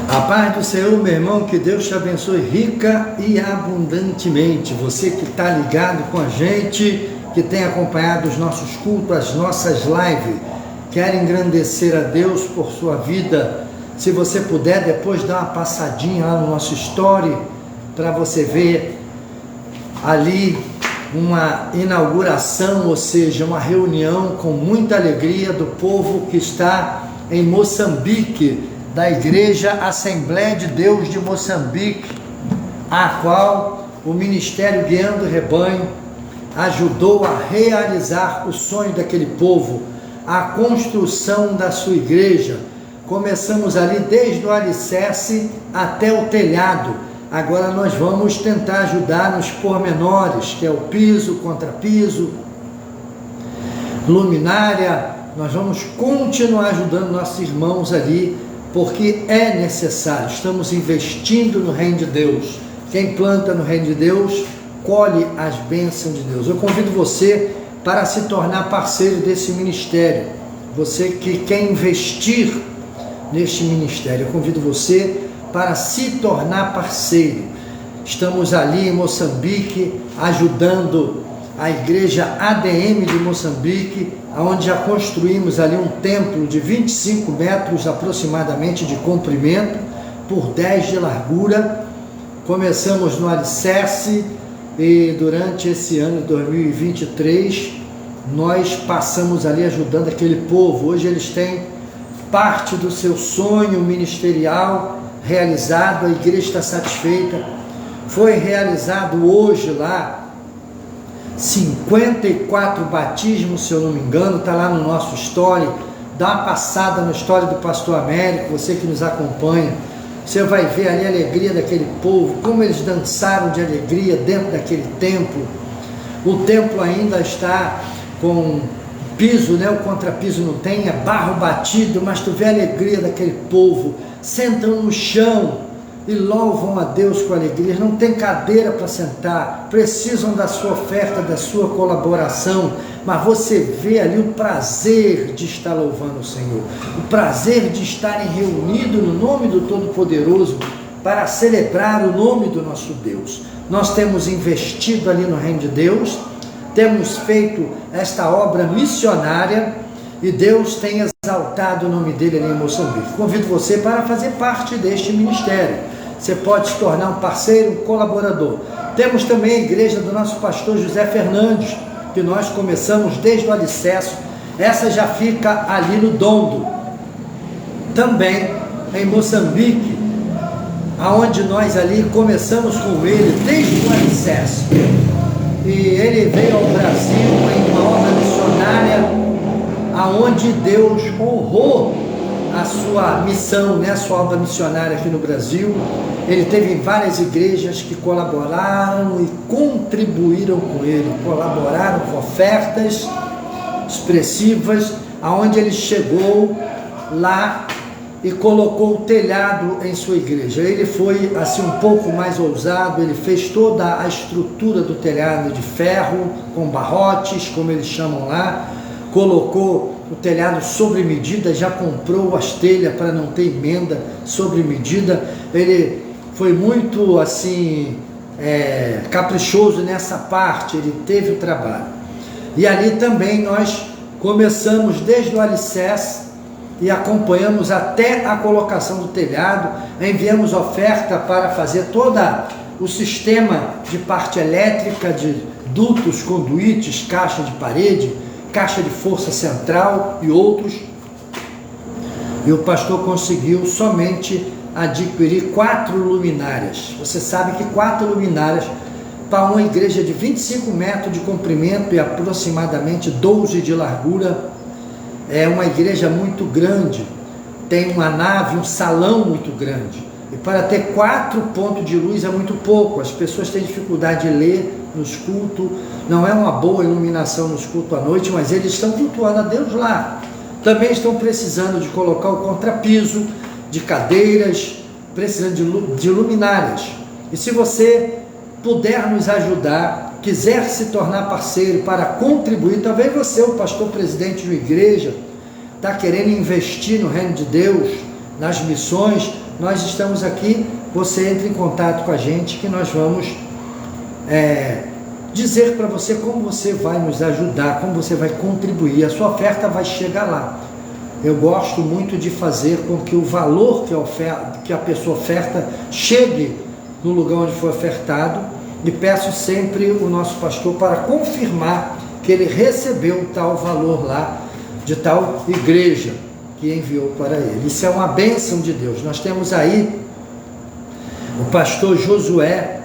A paz do Senhor, meu irmão, que Deus te abençoe rica e abundantemente. Você que está ligado com a gente, que tem acompanhado os nossos cultos, as nossas lives, quer engrandecer a Deus por sua vida. Se você puder, depois dá uma passadinha lá no nosso story, para você ver ali uma inauguração, ou seja, uma reunião com muita alegria do povo que está em Moçambique, da Igreja Assembleia de Deus de Moçambique, a qual o Ministério Guiando o Rebanho ajudou a realizar o sonho daquele povo, a construção da sua igreja. Começamos ali desde o alicerce até o telhado. Agora nós vamos tentar ajudar nos pormenores, que é o piso, contrapiso, luminária. Nós vamos continuar ajudando nossos irmãos ali, porque é necessário. Estamos investindo no reino de Deus. Quem planta no reino de Deus, colhe as bênçãos de Deus. Eu convido você para se tornar parceiro desse ministério. Você que quer investir neste ministério, eu convido você para se tornar parceiro. Estamos ali em Moçambique, ajudando a igreja ADM de Moçambique, onde já construímos ali um templo de 25 metros aproximadamente de comprimento, por 10 de largura. Começamos no alicerce e durante esse ano de 2023, nós passamos ali ajudando aquele povo. Hoje eles têm parte do seu sonho ministerial realizado, a igreja está satisfeita. Foi realizado hoje lá 54 batismos, se eu não me engano, está lá no nosso story. Dá uma passada no story do pastor Américo, você que nos acompanha, você vai ver ali a alegria daquele povo, como eles dançaram de alegria dentro daquele templo. O templo ainda está com piso, né? O contrapiso não tem, é barro batido, mas tu vê a alegria daquele povo, sentam no chão e louvam a Deus com alegria. Não tem cadeira para sentar, precisam da sua oferta, da sua colaboração, mas você vê ali o prazer de estar louvando o Senhor, o prazer de estarem reunidos no nome do Todo-Poderoso para celebrar o nome do nosso Deus. Nós temos investido ali no reino de Deus, temos feito esta obra missionária e Deus tem exaltado o nome dele ali em Moçambique. Convido você para fazer parte deste ministério. Você pode se tornar um parceiro, um colaborador. Temos também a igreja do nosso pastor José Fernandes, que nós começamos desde o alicerce. Essa já fica ali no Dondo, também em Moçambique, aonde nós ali começamos com ele desde o alicerce. E ele veio ao Brasil em uma obra missionária, aonde Deus honrou a sua missão, né, a sua obra missionária aqui no Brasil. Ele teve várias igrejas que colaboraram e contribuíram com ele, colaboraram com ofertas expressivas, aonde ele chegou lá e colocou o telhado em sua igreja. Ele foi assim um pouco mais ousado, ele fez toda a estrutura do telhado de ferro, com barrotes, como eles chamam lá, colocou o telhado sobre medida, já comprou as telhas para não ter emenda sobre medida. Ele foi muito assim caprichoso nessa parte, ele teve o trabalho. E ali também nós começamos desde o alicerce e acompanhamos até a colocação do telhado, enviamos oferta para fazer todo o sistema de parte elétrica, de dutos, conduítes, caixa de parede, caixa de força central e outros. E o pastor conseguiu somente adquirir 4 luminárias. Você sabe que 4 luminárias para uma igreja de 25 metros de comprimento e aproximadamente 12 de largura, é uma igreja muito grande, tem uma nave, um salão muito grande, e para ter 4 pontos de luz é muito pouco. As pessoas têm dificuldade de ler nos cultos, não é uma boa iluminação nos cultos à noite, mas eles estão cultuando a Deus lá. Também estão precisando de colocar o contrapiso, de cadeiras, precisando de luminárias. E se você puder nos ajudar, quiser se tornar parceiro para contribuir, talvez você, o pastor presidente de uma igreja, está querendo investir no reino de Deus, nas missões, nós estamos aqui, você entra em contato com a gente que nós vamos dizer para você como você vai nos ajudar, como você vai contribuir, a sua oferta vai chegar lá. Eu gosto muito de fazer com que o valor que a pessoa oferta chegue no lugar onde foi ofertado, e peço sempre o nosso pastor para confirmar que ele recebeu tal valor lá, de tal igreja que enviou para ele. Isso é uma bênção de Deus. Nós temos aí o pastor Josué,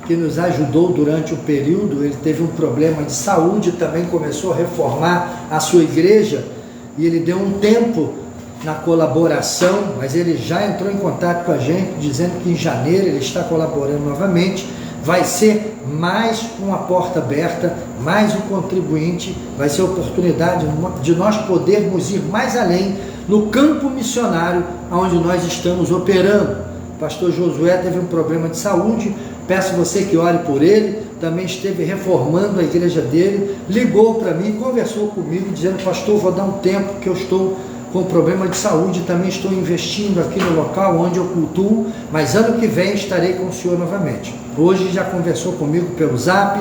que nos ajudou durante o período. Ele teve um problema de saúde, também começou a reformar a sua igreja, e ele deu um tempo na colaboração, mas ele já entrou em contato com a gente, dizendo que em janeiro ele está colaborando novamente. Vai ser mais uma porta aberta, mais um contribuinte, vai ser a oportunidade de nós podermos ir mais além no campo missionário onde nós estamos operando. O pastor Josué teve um problema de saúde, peço você que ore por ele, também esteve reformando a igreja dele, ligou para mim, conversou comigo, dizendo: pastor, vou dar um tempo que eu estou com problema de saúde, também estou investindo aqui no local onde eu cultuo, mas ano que vem estarei com o senhor novamente. Hoje já conversou comigo pelo Zap,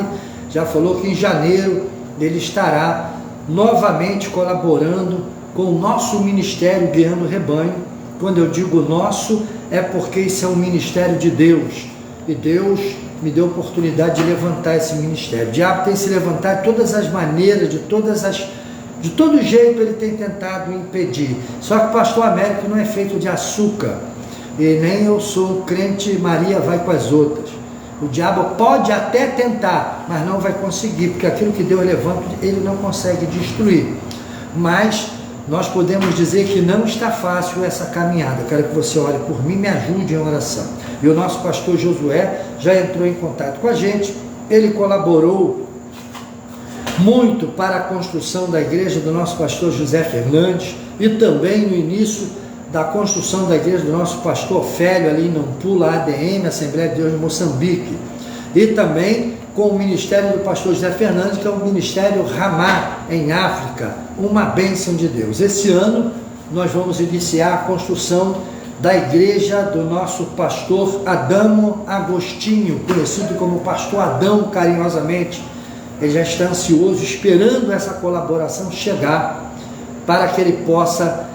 já falou que em janeiro ele estará novamente colaborando com o nosso ministério Guiando o Rebanho. Quando eu digo nosso, é porque isso é um ministério de Deus, e Deus me deu a oportunidade de levantar esse ministério. O diabo tem se levantado de todas as maneiras, de todo jeito ele tem tentado impedir. Só que o pastor Américo não é feito de açúcar, e nem eu sou crente Maria vai com as outras. O diabo pode até tentar, mas não vai conseguir, porque aquilo que Deus levanta, ele não consegue destruir. Mas nós podemos dizer que não está fácil essa caminhada. Eu quero que você ore por mim, me ajude em oração. E o nosso pastor Josué já entrou em contato com a gente, ele colaborou muito para a construção da igreja do nosso pastor José Fernandes, e também no início da construção da igreja do nosso pastor Félio, ali em Nampula, ADM, Assembleia de Deus de Moçambique, e também com o ministério do pastor José Fernandes, que é o ministério Ramá, em África, uma bênção de Deus. Esse ano nós vamos iniciar a construção da igreja do nosso pastor Adamo Agostinho, conhecido como pastor Adão carinhosamente. Ele já está ansioso, esperando essa colaboração chegar, para que ele possa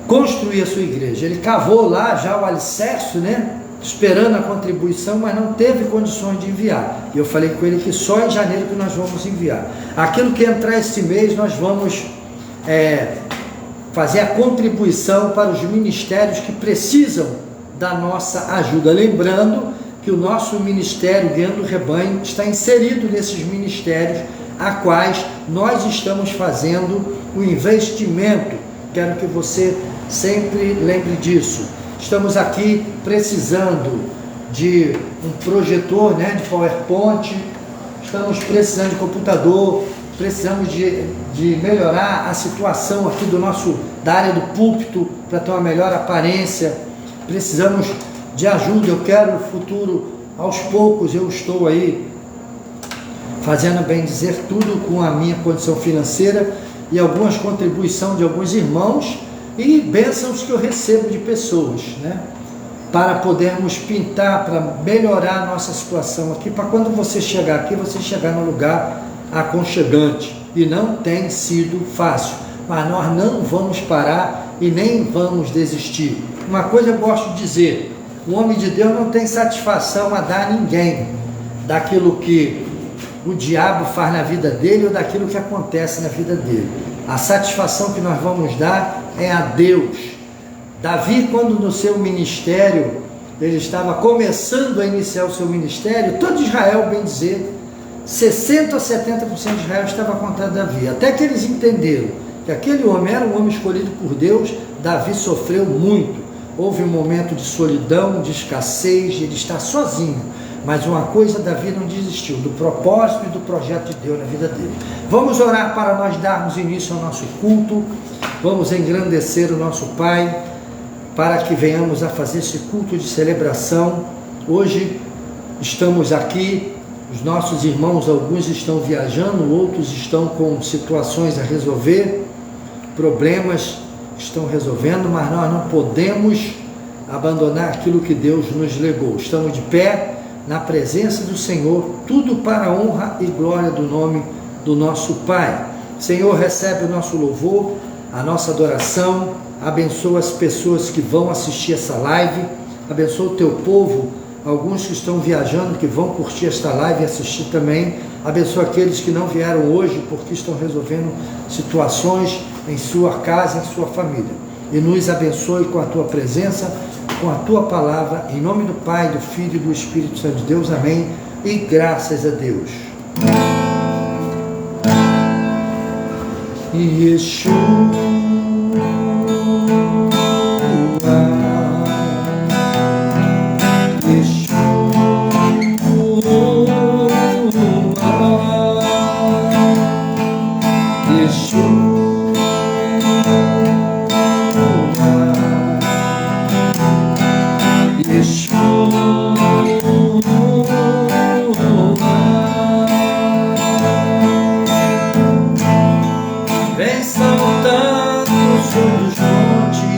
construir a sua igreja. Ele cavou lá já o alicerce, esperando a contribuição, mas não teve condições de enviar. E eu falei com ele que só em janeiro que nós vamos enviar. Aquilo que entrar esse mês, nós vamos fazer a contribuição para os ministérios que precisam da nossa ajuda. Lembrando que o nosso ministério Guiando o Rebanho está inserido nesses ministérios a quais nós estamos fazendo o investimento. Quero que você sempre lembre disso. Estamos aqui precisando de um projetor, de PowerPoint, estamos precisando de computador, precisamos de melhorar a situação aqui da área do púlpito, para ter uma melhor aparência, precisamos de ajuda. Eu quero no futuro, aos poucos, eu estou aí fazendo, bem dizer, tudo com a minha condição financeira e algumas contribuições de alguns irmãos e bênçãos que eu recebo de pessoas, para podermos pintar, para melhorar a nossa situação aqui, para quando você chegar aqui, você chegar num lugar aconchegante. E não tem sido fácil, mas nós não vamos parar e nem vamos desistir. Uma coisa eu gosto de dizer: o homem de Deus não tem satisfação a dar a ninguém daquilo que o diabo faz na vida dele ou daquilo que acontece na vida dele. A satisfação que nós vamos dar é a Deus. Davi, quando no seu ministério, ele estava começando a iniciar o seu ministério, todo Israel, bem dizer, 60% a 70% de Israel estava contra Davi, até que eles entenderam que aquele homem era um homem escolhido por Deus. Davi sofreu muito, houve um momento de solidão, de escassez, de ele estar sozinho, mas uma coisa, Davi não desistiu do propósito e do projeto de Deus na vida dele. Vamos orar para nós darmos início ao nosso culto, vamos engrandecer o nosso Pai, para que venhamos a fazer esse culto de celebração. Hoje estamos aqui, os nossos irmãos, alguns estão viajando, outros estão com situações a resolver, problemas estão resolvendo, mas nós não podemos abandonar aquilo que Deus nos legou. Estamos de pé na presença do Senhor, tudo para a honra e glória do nome do nosso Pai. Senhor, recebe o nosso louvor, a nossa adoração, abençoa as pessoas que vão assistir essa live, abençoa o teu povo, alguns que estão viajando, que vão curtir esta live e assistir também, abençoa aqueles que não vieram hoje porque estão resolvendo situações em sua casa, em sua família, e nos abençoe com a tua presença, com a tua palavra, em nome do Pai, do Filho e do Espírito Santo de Deus, amém, e graças a Deus. Yeshua, vem saltando sobre os montes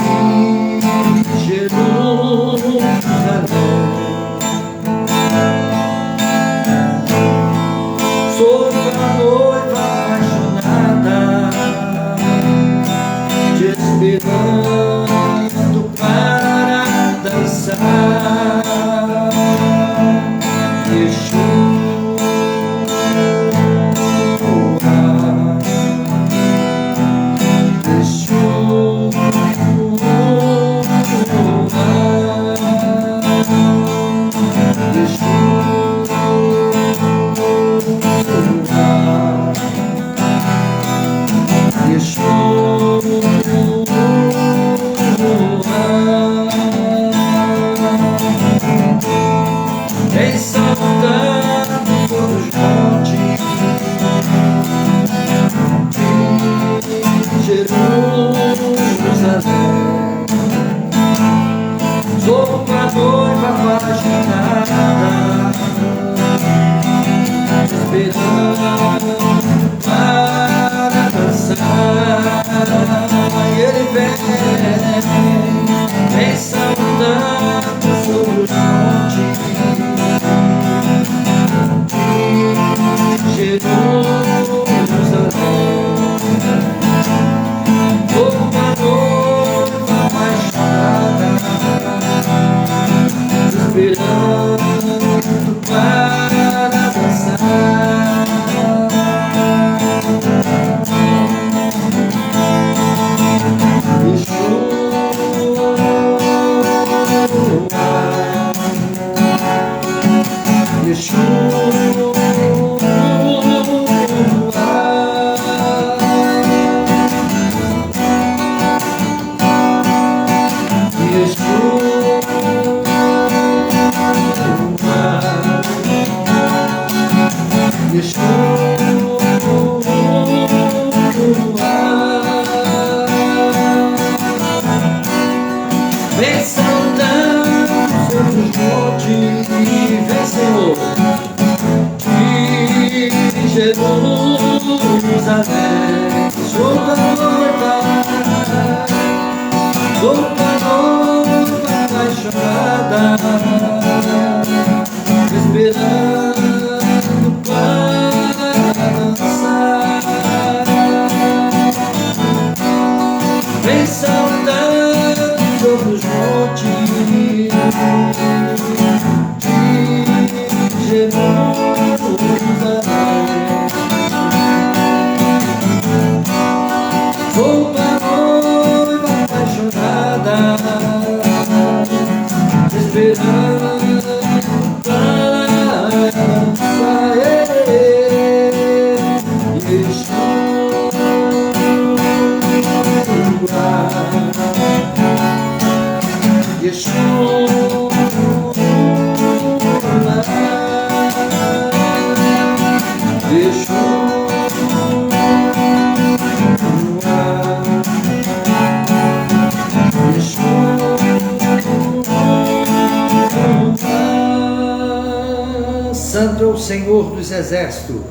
de Jerusalém, sobre a noiva apaixonada, te esperando para dançar. Yeshua, vem saltando sobre os montes de Jerusalém, sobre a noiva apaixonada, esperando para dançar. E ele vem saltando sobre os montes de Jerusalém, como a noiva apaixonada, esperando para dançar. Vem saltando sobre os montes, vem Senhor, de Jerusalém, sobre a noiva apaixonada, esperando para dançar. Vem saltando sobre os montes de Jerusalém, como a noiva apaixonada, esperando para dançar. Santo é o Senhor dos Exércitos,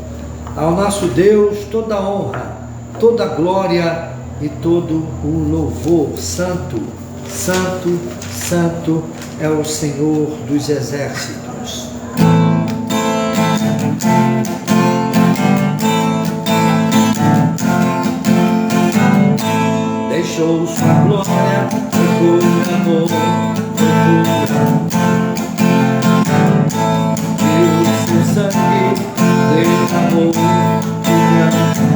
ao nosso Deus toda honra, toda a glória e todo o louvor. Santo, santo, santo é o Senhor dos exércitos. Deixou sua glória, por amor, por amor. E o seu sangue derramou por amor.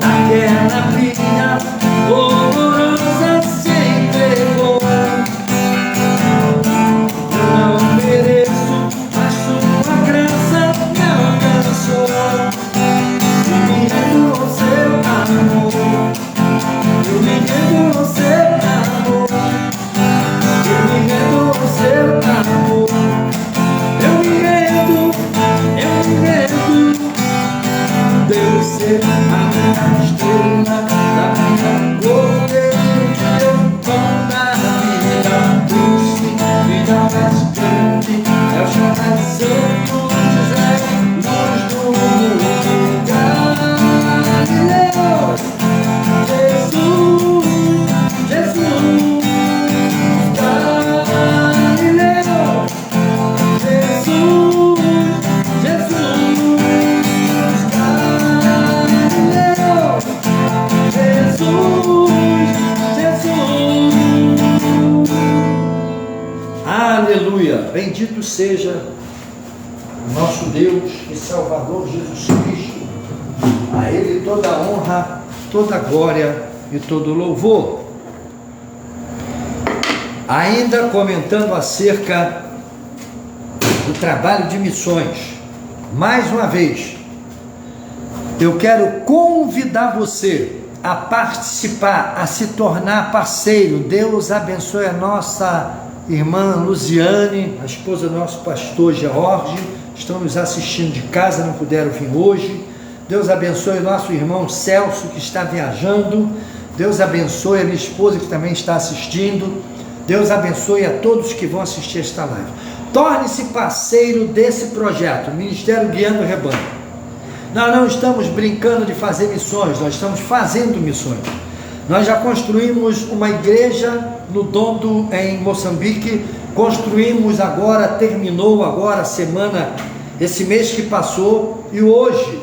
Naquela vida dolorosa se entregou. Eu não mereço, mas sua graça me alcançou. Eu me rendo ao seu amor. Eu me rendo ao seu amor. Eu me rendo ao seu amor. Eu me rendo. Deus ser a minha estrela, da minha cordeiro que eu vou na vida. O sim, vida mais grande é o chamado Santo José, luz do mundo. Galileu, Jesus, Jesus, Galileu, Jesus, Jesus, Galileu, Jesus, Jesus. Aleluia! Bendito seja o nosso Deus e Salvador Jesus Cristo. A Ele toda a honra, toda a glória e todo o louvor. Ainda comentando acerca do trabalho de missões, mais uma vez, eu quero convidar você a participar, a se tornar parceiro. Deus abençoe a nossa irmã Luziane, a esposa do nosso pastor George, estão nos assistindo de casa, não puderam vir hoje. Deus abençoe o nosso irmão Celso, que está viajando. Deus abençoe a minha esposa, que também está assistindo. Deus abençoe a todos que vão assistir esta live. Torne-se parceiro desse projeto, Ministério Guiando o Rebanho. Nós não estamos brincando de fazer missões, nós estamos fazendo missões. Nós já construímos uma igreja no Dondo, em Moçambique. Construímos agora, terminou agora a semana, esse mês que passou, e hoje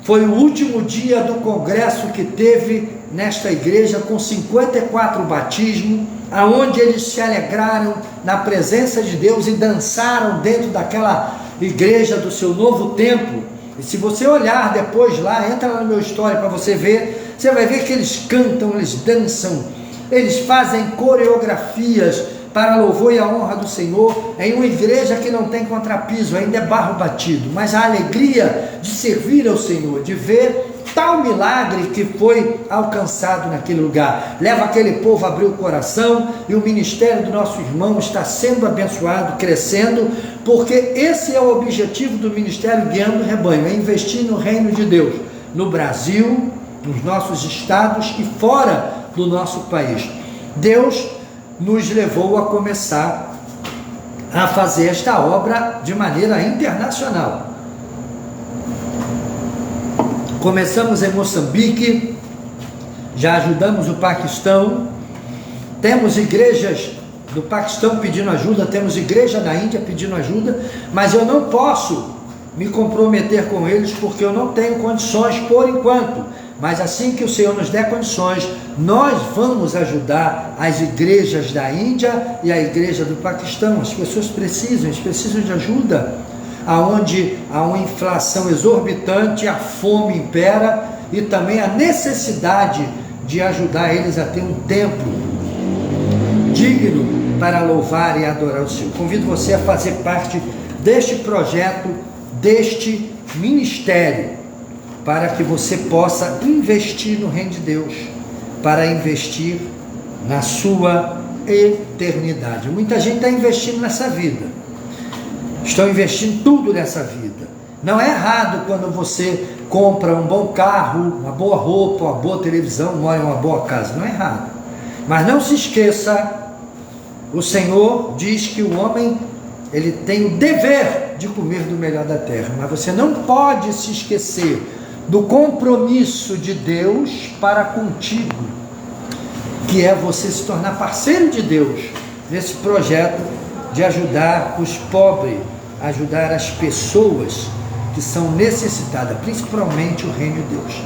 foi o último dia do congresso que teve nesta igreja, com 54 batismos, aonde eles se alegraram na presença de Deus e dançaram dentro daquela igreja do seu novo templo. E se você olhar depois lá, entra lá no meu story para você ver, você vai ver que eles cantam, eles dançam, eles fazem coreografias para a louvor e a honra do Senhor, em uma igreja que não tem contrapiso, ainda é barro batido, mas a alegria de servir ao Senhor, de ver tal milagre que foi alcançado naquele lugar, leva aquele povo a abrir o coração, e o ministério do nosso irmão está sendo abençoado, crescendo, porque esse é o objetivo do Ministério Guiando o Rebanho, é investir no reino de Deus, no Brasil, nos nossos estados e fora do nosso país. Deus nos levou a começar a fazer esta obra de maneira internacional. Começamos em Moçambique, já ajudamos o Paquistão, temos igrejas do Paquistão pedindo ajuda, temos igreja na Índia pedindo ajuda, mas eu não posso me comprometer com eles porque eu não tenho condições por enquanto. Mas assim que o Senhor nos der condições, nós vamos ajudar as igrejas da Índia e a igreja do Paquistão. As pessoas precisam de ajuda, aonde há uma inflação exorbitante, a fome impera e também a necessidade de ajudar eles a ter um templo digno para louvar e adorar o Senhor. Convido você a fazer parte deste projeto, deste ministério, para que você possa investir no reino de Deus, para investir na sua eternidade. Muita gente está investindo nessa vida, estão investindo tudo nessa vida. Não é errado quando você compra um bom carro, uma boa roupa, uma boa televisão, mora em uma boa casa, não é errado. Mas não se esqueça, o Senhor diz que o homem, ele tem o dever de comer do melhor da terra, mas você não pode se esquecer do compromisso de Deus para contigo, que é você se tornar parceiro de Deus nesse projeto de ajudar os pobres, ajudar as pessoas que são necessitadas, principalmente o reino de Deus.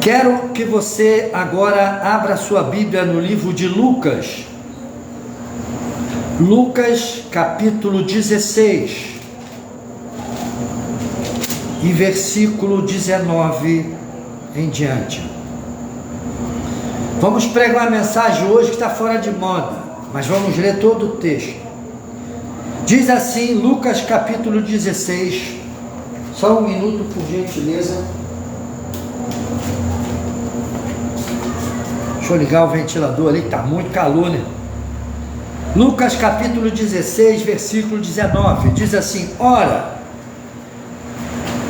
Quero que você agora abra sua Bíblia no livro de Lucas. Lucas capítulo 16 e versículo 19 em diante. Vamos pregar uma mensagem hoje que está fora de moda, mas vamos ler todo o texto. Diz assim, Lucas capítulo 16, só um minuto por gentileza. Deixa eu ligar o ventilador ali, que está muito calor, né? Lucas capítulo 16, versículo 19, diz assim: ora,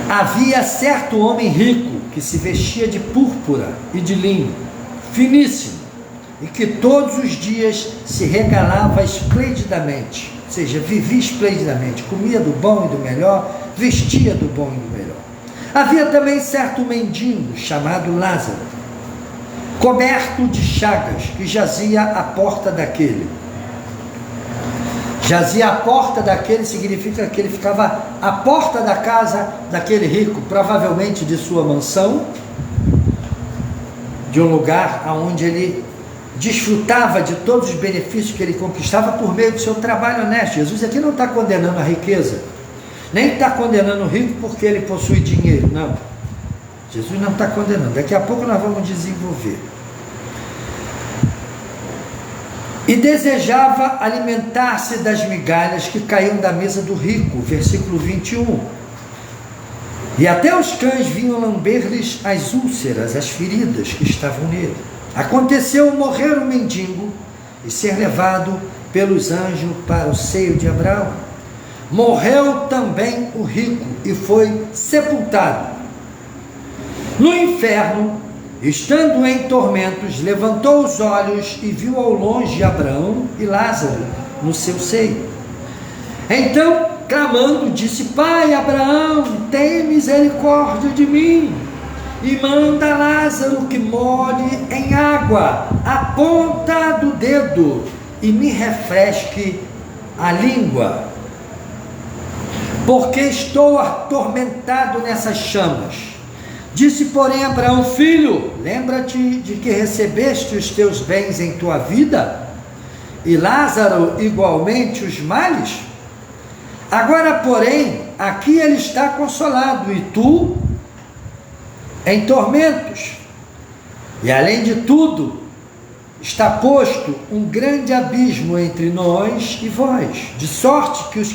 havia certo homem rico que se vestia de púrpura e de linho, finíssimo, e que todos os dias se regalava esplendidamente, ou seja, vivia esplendidamente, comia do bom e do melhor, vestia do bom e do melhor. Havia também certo mendigo chamado Lázaro, coberto de chagas, que jazia à porta daquele. Jazia à porta daquele significa que ele ficava à porta da casa daquele rico, provavelmente de sua mansão, de um lugar onde ele desfrutava de todos os benefícios que ele conquistava por meio do seu trabalho honesto. Jesus aqui não está condenando a riqueza, nem está condenando o rico porque ele possui dinheiro, não. Jesus não está condenando, daqui a pouco nós vamos desenvolver. E desejava alimentar-se das migalhas que caíam da mesa do rico, versículo 21. E até os cães vinham lamber-lhes as úlceras, as feridas que estavam nele. Aconteceu morrer o mendigo e ser levado pelos anjos para o seio de Abraão. Morreu também o rico e foi sepultado. No inferno, estando em tormentos, levantou os olhos e viu ao longe Abraão e Lázaro no seu seio. Então, clamando, disse: Pai Abraão, tem misericórdia de mim, e manda Lázaro que molhe em água a ponta do dedo e me refresque a língua, porque estou atormentado nessas chamas. Disse, porém, Abraão: Filho, lembra-te de que recebeste os teus bens em tua vida, e Lázaro igualmente os males? Agora, porém, aqui ele está consolado, e tu em tormentos. E além de tudo, está posto um grande abismo entre nós e vós, de sorte que os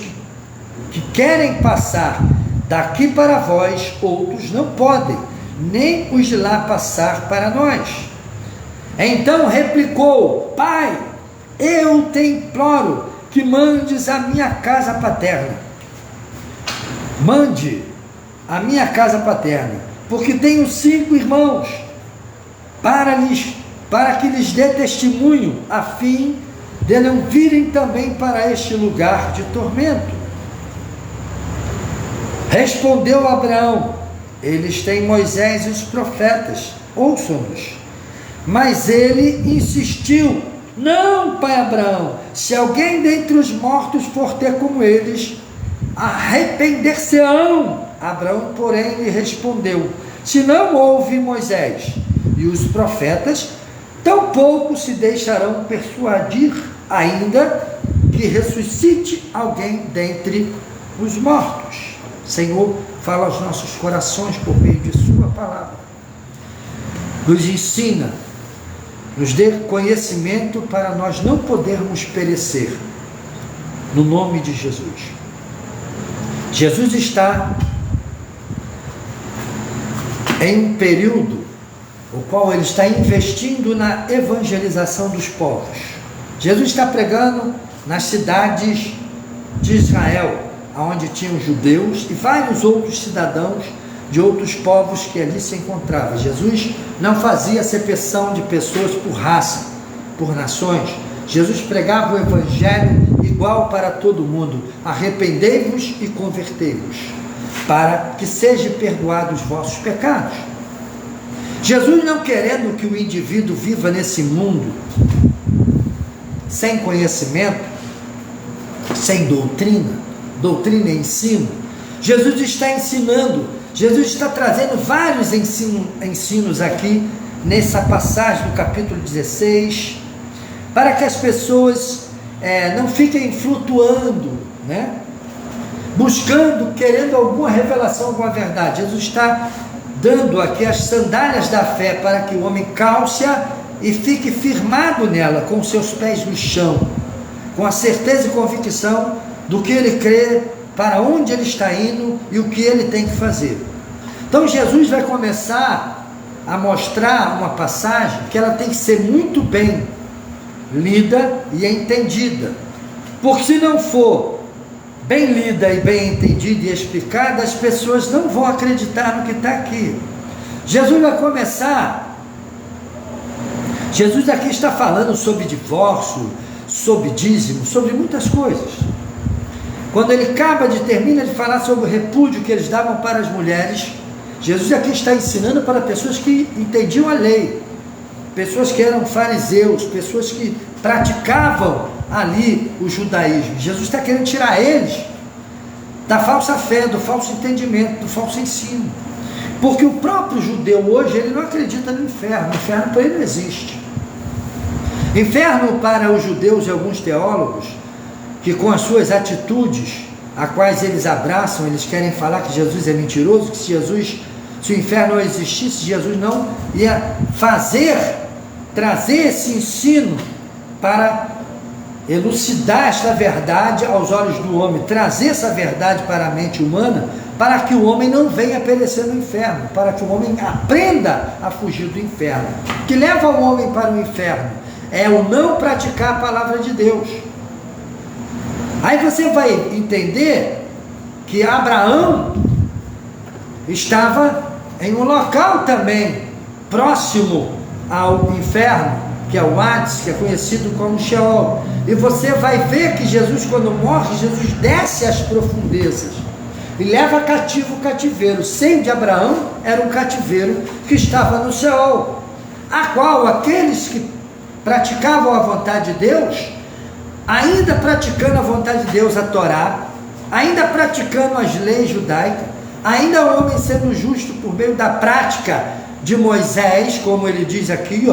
que querem passar daqui para vós, outros não podem, nem os de lá passar para nós. Então replicou: Pai, eu te imploro que mandes a minha casa paterna. Mande a minha casa paterna, porque tenho 5 irmãos, para que lhes dê testemunho, a fim de não virem também para este lugar de tormento. Respondeu Abraão: eles têm Moisés e os profetas, ouçam-nos. Mas ele insistiu: não, pai Abraão, se alguém dentre os mortos for ter como eles, arrepender-se-ão. Abraão, porém, lhe respondeu: se não houve Moisés e os profetas, tampouco se deixarão persuadir, ainda que ressuscite alguém dentre os mortos. Senhor, fala aos nossos corações por meio de sua palavra. Nos ensina, nos dê conhecimento para nós não podermos perecer, no nome de Jesus. Jesus está em um período o qual ele está investindo na evangelização dos povos. Jesus está pregando nas cidades de Israel, onde tinham judeus e vários outros cidadãos de outros povos que ali se encontravam. Jesus não fazia acepção de pessoas por raça, por nações. Jesus pregava o evangelho igual para todo mundo: arrependei-vos e convertei-vos. para que sejam perdoados os vossos pecados. Jesus não querendo que o indivíduo viva nesse mundo sem conhecimento, sem doutrina e ensino. Jesus está ensinando, Jesus está trazendo vários ensinos aqui nessa passagem do capítulo 16, para que as pessoas não fiquem flutuando, né? Buscando, querendo alguma revelação, alguma verdade. Jesus está dando aqui as sandálias da fé para que o homem calce-a e fique firmado nela, com seus pés no chão, com a certeza e convicção do que ele crê, para onde ele está indo e o que ele tem que fazer. Então Jesus vai começar a mostrar uma passagem que ela tem que ser muito bem lida e entendida, porque se não for bem lida e bem entendida e explicada, as pessoas não vão acreditar no que está aqui. Jesus vai começar, Jesus aqui está falando sobre divórcio, sobre dízimo, sobre muitas coisas. Quando ele termina de falar sobre o repúdio que eles davam para as mulheres, Jesus aqui está ensinando para pessoas que entendiam a lei, pessoas que eram fariseus, pessoas que praticavam ali o judaísmo. Jesus está querendo tirar eles da falsa fé, do falso entendimento, do falso ensino, porque o próprio judeu hoje, ele não acredita no inferno. O inferno para ele não existe. Inferno para os judeus e alguns teólogos, que com as suas atitudes, a quais eles abraçam, eles querem falar que Jesus é mentiroso, que se o inferno não existisse, Jesus não ia trazer esse ensino para elucidar esta verdade aos olhos do homem, trazer essa verdade para a mente humana, para que o homem não venha perecer no inferno, para que o homem aprenda a fugir do inferno. O que leva o homem para o inferno é o não praticar a palavra de Deus. Aí você vai entender que Abraão estava em um local também próximo ao inferno, que é o Hades, que é conhecido como Sheol. E você vai ver que Jesus, quando morre, Jesus desce às profundezas e leva cativo o cativeiro. O seio de Abraão era um cativeiro que estava no Sheol, a qual aqueles que praticavam a vontade de Deus, ainda praticando a vontade de Deus, a Torá, ainda praticando as leis judaicas, ainda o homem sendo justo por meio da prática de Moisés, como ele diz aqui,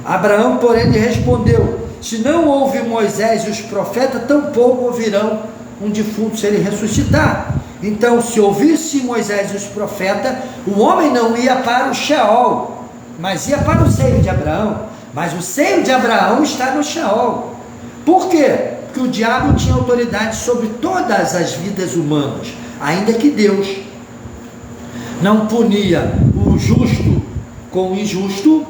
Abraão, porém, lhe respondeu: se não ouve Moisés e os profetas, tampouco ouvirão um defunto se ele ressuscitar. Então, se ouvisse Moisés e os profetas, o homem não ia para o Sheol, mas ia para o seio de Abraão. Mas o seio de Abraão está no Sheol. Por quê? Porque o diabo tinha autoridade sobre todas as vidas humanas, ainda que Deus não punia o justo com o injusto,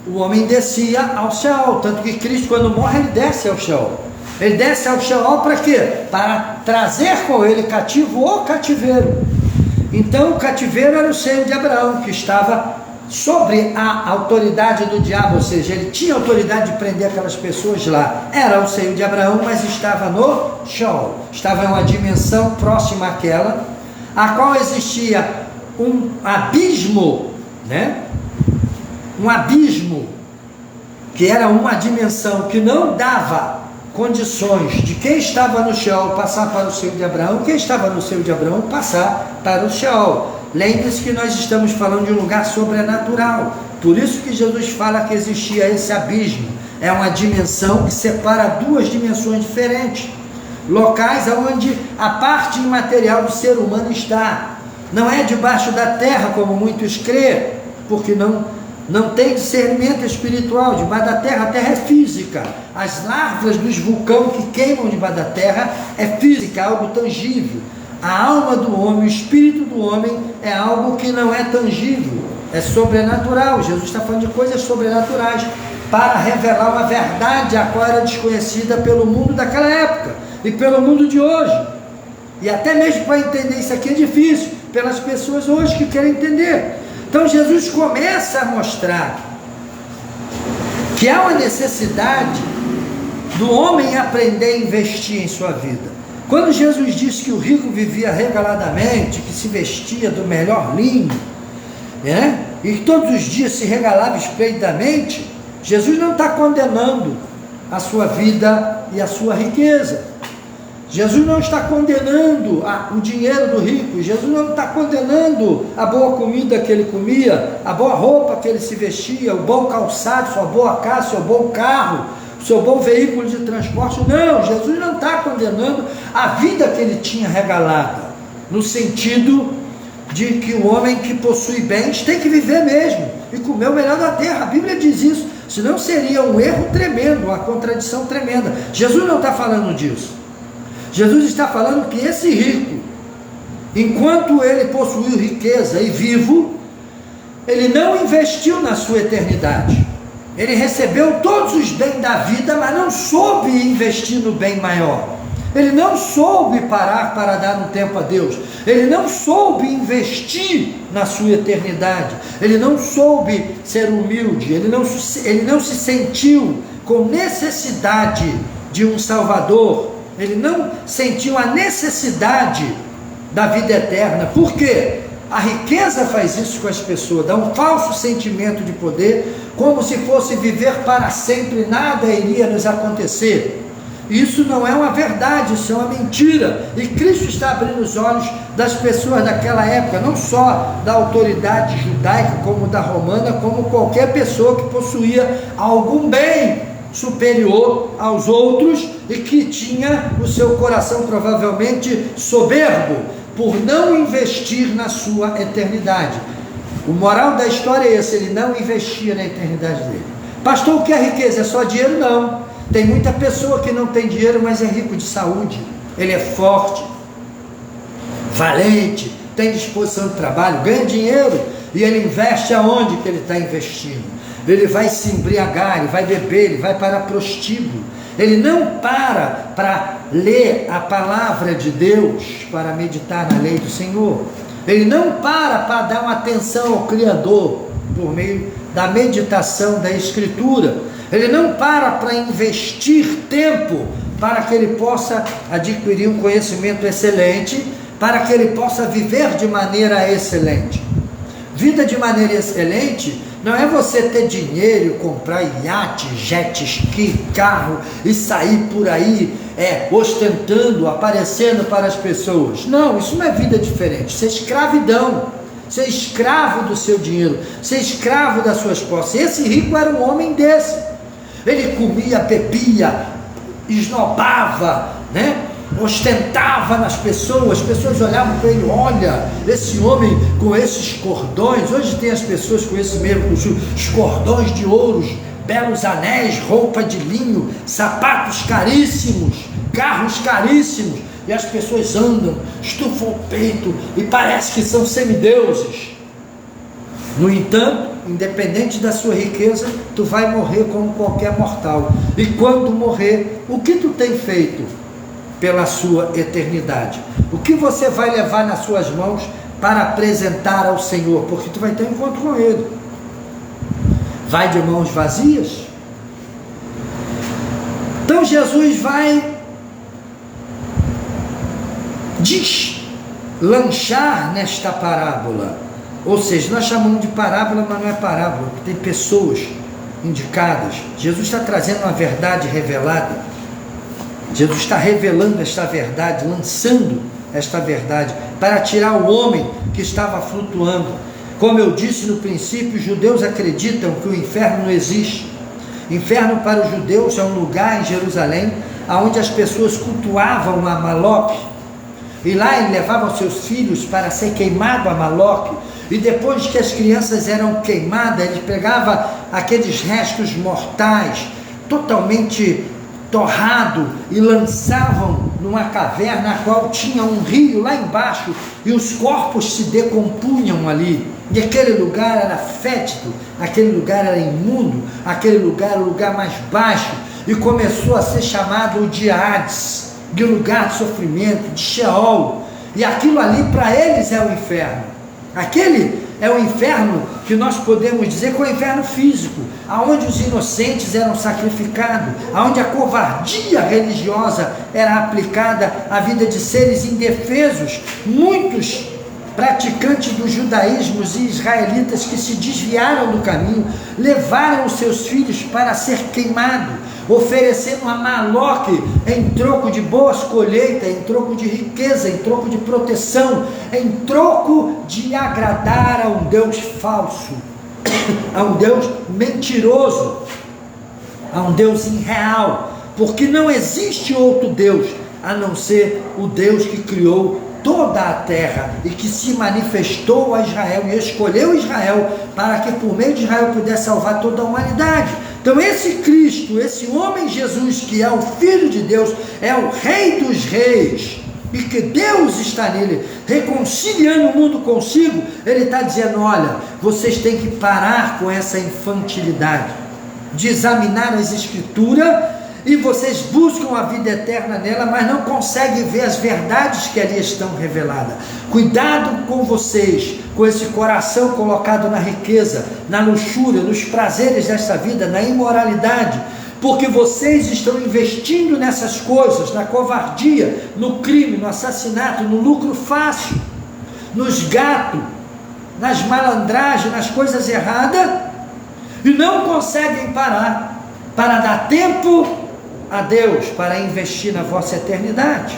o homem descia ao Sheol. Tanto que Cristo, quando morre, ele desce ao Sheol. Ele desce ao Sheol para quê? Para trazer com ele cativo o cativeiro. Então o cativeiro era o seio de Abraão, que estava sobre a autoridade do diabo, ou seja, ele tinha autoridade de prender aquelas pessoas lá. Era o seio de Abraão, mas estava no Sheol, estava em uma dimensão próxima àquela, a qual existia um abismo, né? Um abismo, que era uma dimensão que não dava condições de quem estava no Sheol passar para o seio de Abraão, quem estava no seio de Abraão passar para o Sheol. Lembre-se que nós estamos falando de um lugar sobrenatural, por isso que Jesus fala que existia esse abismo. É uma dimensão que separa duas dimensões diferentes, locais onde a parte imaterial do ser humano está. Não é debaixo da terra, como muitos crêem, porque não tem discernimento espiritual. Debaixo da terra, a terra é física. As larvas dos vulcões que queimam debaixo da terra é física, algo tangível. A alma do homem, o espírito do homem é algo que não é tangível, é sobrenatural. Jesus está falando de coisas sobrenaturais para revelar uma verdade a qual era desconhecida pelo mundo daquela época e pelo mundo de hoje. E até mesmo para entender isso aqui é difícil pelas pessoas hoje que querem entender. Então Jesus começa a mostrar que há uma necessidade do homem aprender a investir em sua vida. Quando Jesus disse que o rico vivia regaladamente, que se vestia do melhor linho, e que todos os dias se regalava esplendidamente, Jesus não está condenando a sua vida e a sua riqueza. Jesus não está condenando o dinheiro do rico. Jesus não está condenando a boa comida que ele comia, a boa roupa que ele se vestia, o bom calçado, sua boa casa, seu bom carro, seu bom veículo de transporte. Não, Jesus não está condenando a vida que ele tinha regalada, no sentido de que o homem que possui bens tem que viver mesmo e comer o melhor da terra. A Bíblia diz isso, senão seria um erro tremendo, uma contradição tremenda. Jesus não está falando disso. Jesus está falando que esse rico, enquanto ele possuiu riqueza e vivo, ele não investiu na sua eternidade. Ele recebeu todos os bens da vida, mas não soube investir no bem maior. Ele não soube parar para dar um tempo a Deus. Ele não soube investir na sua eternidade. Ele não soube ser humilde. Ele não se sentiu com necessidade de um Salvador. Ele não sentiu a necessidade da vida eterna. Por quê? A riqueza faz isso com as pessoas, dá um falso sentimento de poder, como se fosse viver para sempre, nada iria nos acontecer. Isso não é uma verdade, isso é uma mentira. E Cristo está abrindo os olhos das pessoas daquela época, não só da autoridade judaica, como da romana, como qualquer pessoa que possuía algum bem superior aos outros e que tinha o seu coração provavelmente soberbo por não investir na sua eternidade. O moral da história é esse: ele não investia na eternidade dele. Pastor, o que é riqueza? É só dinheiro? Não. Tem muita pessoa que não tem dinheiro, mas é rico de saúde. Ele é forte, valente, tem disposição de trabalho, ganha dinheiro e ele investe aonde que ele está investindo. Ele vai se embriagar, ele vai beber, ele vai para prostíbulo. Ele não para ler a palavra de Deus, para meditar na lei do Senhor. Ele não para dar uma atenção ao Criador por meio da meditação da Escritura. Ele não para investir tempo para que ele possa adquirir um conhecimento excelente, para que ele possa viver de maneira excelente. Vida de maneira excelente não é você ter dinheiro, comprar iate, jet ski, carro e sair por aí ostentando, aparecendo para as pessoas. Não, isso não é vida diferente. Isso é escravidão. Ser escravo do seu dinheiro, ser escravo das suas posses. Esse rico era um homem desse. Ele comia, bebia, esnobava, ostentava nas pessoas. As pessoas olhavam para ele: olha, esse homem com esses cordões. Hoje tem as pessoas com esse mesmo, os cordões de ouros, belos anéis, roupa de linho, sapatos caríssimos, carros caríssimos, e as pessoas andam, estufam o peito e parece que são semideuses. No entanto, independente da sua riqueza, tu vai morrer como qualquer mortal. E quando morrer, o que tu tem feito pela sua eternidade? O que você vai levar nas suas mãos para apresentar ao Senhor? Porque tu vai ter um encontro com Ele. Vai de mãos vazias? Então Jesus vai deslanchar nesta parábola. Ou seja, nós chamamos de parábola, mas não é parábola, porque tem pessoas indicadas. Jesus está trazendo uma verdade revelada. Jesus está revelando esta verdade, lançando esta verdade, para tirar o homem que estava flutuando. Como eu disse no princípio, os judeus acreditam que o inferno não existe. Inferno para os judeus é um lugar em Jerusalém, onde as pessoas cultuavam a Maloque. E lá ele levava seus filhos para ser queimado a Maloque. E depois que as crianças eram queimadas, ele pegava aqueles restos mortais, totalmente torrado, e lançavam numa caverna, a qual tinha um rio lá embaixo, e os corpos se decompunham ali. E aquele lugar era fétido, aquele lugar era imundo, aquele lugar era o lugar mais baixo, e começou a ser chamado de Hades, de lugar de sofrimento, de Sheol. E aquilo ali para eles é o inferno. Aquele é o inferno que nós podemos dizer que é o inferno físico, aonde os inocentes eram sacrificados, aonde a covardia religiosa era aplicada à vida de seres indefesos. Muitos praticantes do judaísmo e israelitas que se desviaram do caminho, levaram os seus filhos para ser queimado, oferecendo a Maloque em troco de boas colheitas, em troco de riqueza, em troco de proteção, em troco de agradar a um Deus falso, a um Deus mentiroso, a um Deus irreal, porque não existe outro Deus a não ser o Deus que criou toda a terra e que se manifestou a Israel e escolheu Israel para que por meio de Israel pudesse salvar toda a humanidade. Então esse Cristo, esse homem Jesus, que é o Filho de Deus, é o Rei dos Reis, e que Deus está nele, reconciliando o mundo consigo. Ele está dizendo: olha, vocês têm que parar com essa infantilidade de examinar as Escrituras, e vocês buscam a vida eterna nela, mas não conseguem ver as verdades que ali estão reveladas. Cuidado com vocês, com esse coração colocado na riqueza, na luxúria, nos prazeres desta vida, na imoralidade, porque vocês estão investindo nessas coisas, na covardia, no crime, no assassinato, no lucro fácil, nos gatos, nas malandragens, nas coisas erradas, e não conseguem parar para dar tempo a Deus para investir na vossa eternidade.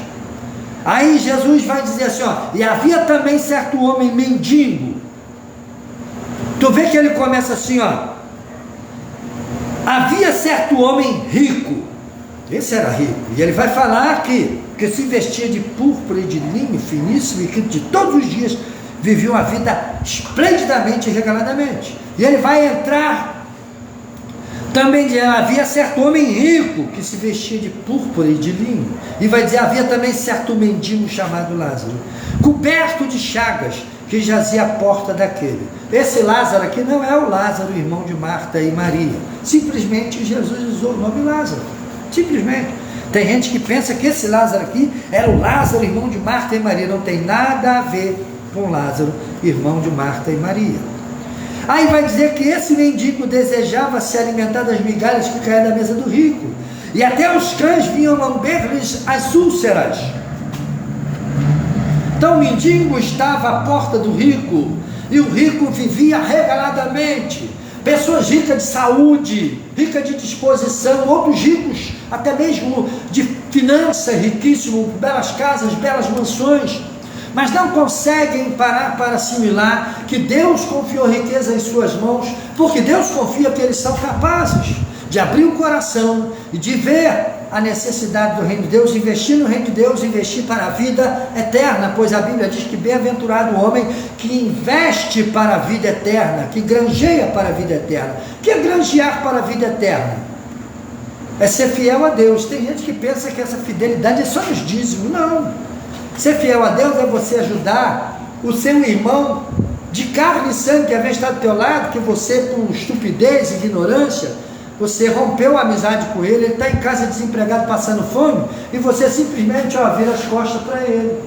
Aí Jesus vai dizer assim, ó: e havia também certo homem mendigo. Tu vê que ele começa assim, ó: havia certo homem rico. Esse era rico, e ele vai falar aqui que se vestia de púrpura e de linho finíssimo, e que de todos os dias vivia uma vida esplendidamente e regaladamente. E ele vai entrar também dizer: havia certo homem rico que se vestia de púrpura e de linho, e vai dizer: havia também certo mendigo chamado Lázaro, coberto de chagas, que jazia à porta daquele. Esse Lázaro aqui não é o Lázaro, irmão de Marta e Maria. Simplesmente Jesus usou o nome Lázaro, simplesmente. Tem gente que pensa que esse Lázaro aqui era o Lázaro, irmão de Marta e Maria. Não tem nada a ver com Lázaro, irmão de Marta e Maria. Aí vai dizer que esse mendigo desejava se alimentar das migalhas que caíam da mesa do rico, e até os cães vinham lamber-lhes as úlceras. Então o mendigo estava à porta do rico, e o rico vivia regaladamente. Pessoas ricas de saúde, ricas de disposição, outros ricos até mesmo de finanças, riquíssimos, belas casas, belas mansões, mas não conseguem parar para assimilar que Deus confiou riqueza em suas mãos, porque Deus confia que eles são capazes de abrir o coração e de ver a necessidade do reino de Deus, investir no reino de Deus, investir para a vida eterna, pois a Bíblia diz que bem-aventurado o homem que investe para a vida eterna, que granjeia para a vida eterna. O que é granjear para a vida eterna? É ser fiel a Deus. Tem gente que pensa que essa fidelidade é só nos dízimos. Não. Ser fiel a Deus é você ajudar o seu irmão de carne e sangue, que ao invés de estar do teu lado, que você, por estupidez, ignorância, você rompeu a amizade com ele, ele está em casa desempregado, passando fome, e você simplesmente vira as costas para ele.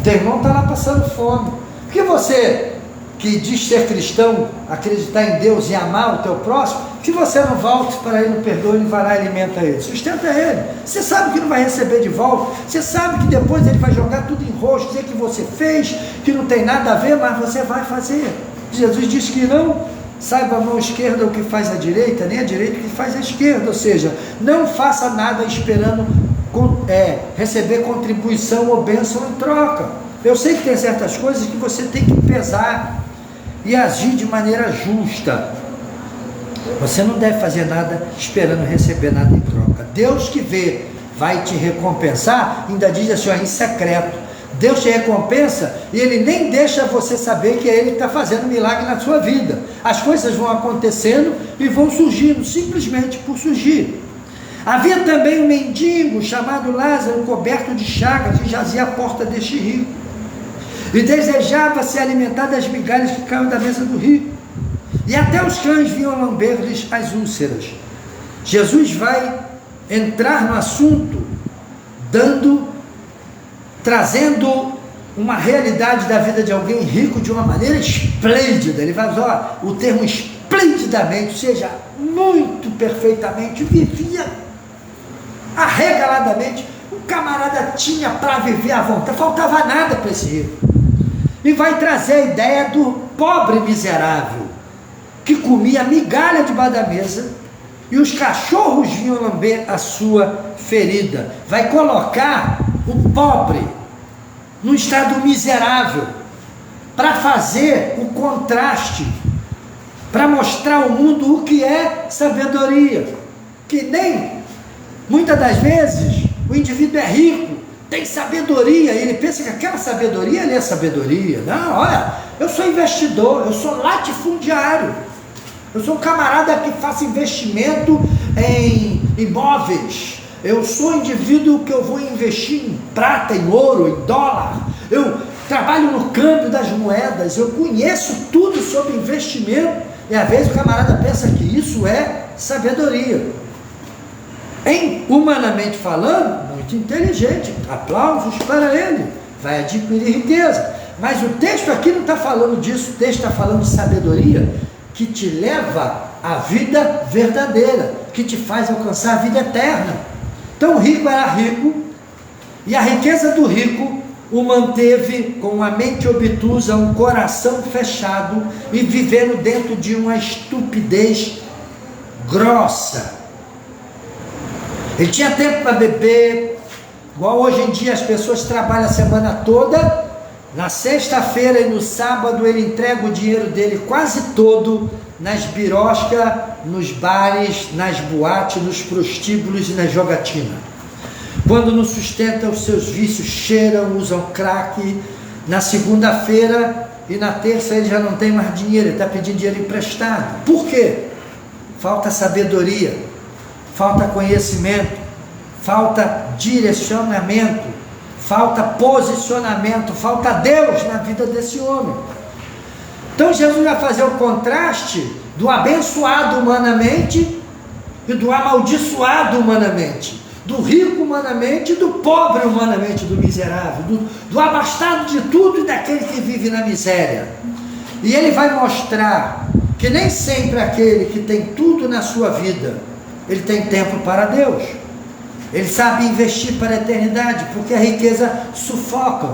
Teu irmão está lá passando fome. Por que você, que diz ser cristão, acreditar em Deus e amar o teu próximo, que você não volte para ele, não perdoe, ele vai lá e alimenta ele, sustenta ele? Você sabe que não vai receber de volta, você sabe que depois ele vai jogar tudo em rosto, dizer que você fez, que não tem nada a ver, mas você vai fazer. Jesus diz que não saiba a mão esquerda o que faz a direita, nem a direita o que faz a esquerda, ou seja, não faça nada esperando receber contribuição ou bênção em troca. Eu sei que tem certas coisas que você tem que pesar e agir de maneira justa. Você não deve fazer nada esperando receber nada em troca. Deus que vê vai te recompensar, ainda diz assim, em secreto. Deus te recompensa e Ele nem deixa você saber que é Ele que está fazendo milagre na sua vida. As coisas vão acontecendo e vão surgindo, simplesmente por surgir. Havia também um mendigo chamado Lázaro, coberto de chagas, que jazia à porta deste rico, e desejava se alimentar das migalhas que caíam da mesa do rico, e até os cães vinham lamber-lhes as úlceras. Jesus vai entrar no assunto, trazendo uma realidade da vida de alguém rico de uma maneira esplêndida. Ele vai usar o termo esplendidamente, ou seja, muito perfeitamente, vivia arregaladamente. O camarada tinha para viver à vontade, faltava nada para esse rico. E vai trazer a ideia do pobre miserável, que comia migalha debaixo da mesa, e os cachorros vinham lamber a sua ferida. Vai colocar o pobre num estado miserável, para fazer o contraste, para mostrar ao mundo o que é sabedoria. Que nem, muitas das vezes, o indivíduo é rico, tem sabedoria, ele pensa que aquela sabedoria é sabedoria. Não, olha, eu sou investidor, eu sou latifundiário, eu sou um camarada que faça investimento em imóveis, eu sou um indivíduo que eu vou investir em prata, em ouro, em dólar, eu trabalho no câmbio das moedas, eu conheço tudo sobre investimento, e às vezes o camarada pensa que isso é sabedoria. Humanamente falando, muito inteligente, aplausos para ele, vai adquirir riqueza. Mas o texto aqui não está falando disso, o texto está falando de sabedoria que te leva à vida verdadeira, que te faz alcançar a vida eterna. Então o rico era rico, e a riqueza do rico o manteve com a mente obtusa, um coração fechado e vivendo dentro de uma estupidez grossa. Ele tinha tempo para beber, igual hoje em dia as pessoas trabalham a semana toda, na sexta-feira e no sábado ele entrega o dinheiro dele quase todo nas biroscas, nos bares, nas boates, nos prostíbulos e na jogatina. Quando não sustenta os seus vícios, cheiram, usam crack. Na segunda-feira e na terça ele já não tem mais dinheiro, ele está pedindo dinheiro emprestado. Por quê? Falta sabedoria, falta conhecimento, falta direcionamento, falta posicionamento, falta Deus na vida desse homem. Então Jesus vai fazer o contraste do abençoado humanamente e do amaldiçoado humanamente, do rico humanamente e do pobre humanamente, do miserável, do abastado de tudo e daquele que vive na miséria. E ele vai mostrar que nem sempre aquele que tem tudo na sua vida, ele tem tempo para Deus. Ele sabe investir para a eternidade, porque a riqueza sufoca.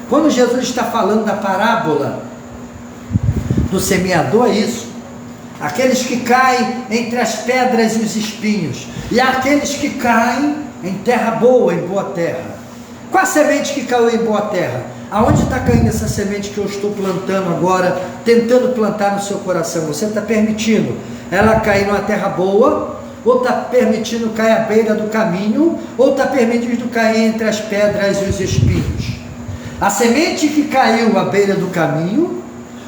Quando Jesus está falando da parábola do semeador, é isso. Aqueles que caem entre as pedras e os espinhos, e aqueles que caem em terra boa, em boa terra. Qual a semente que caiu em boa terra? Aonde está caindo essa semente que eu estou plantando agora, tentando plantar no seu coração? Você está permitindo ela cair numa terra boa, ou está permitindo cair à beira do caminho, ou está permitindo cair entre as pedras e os espinhos? A semente que caiu à beira do caminho,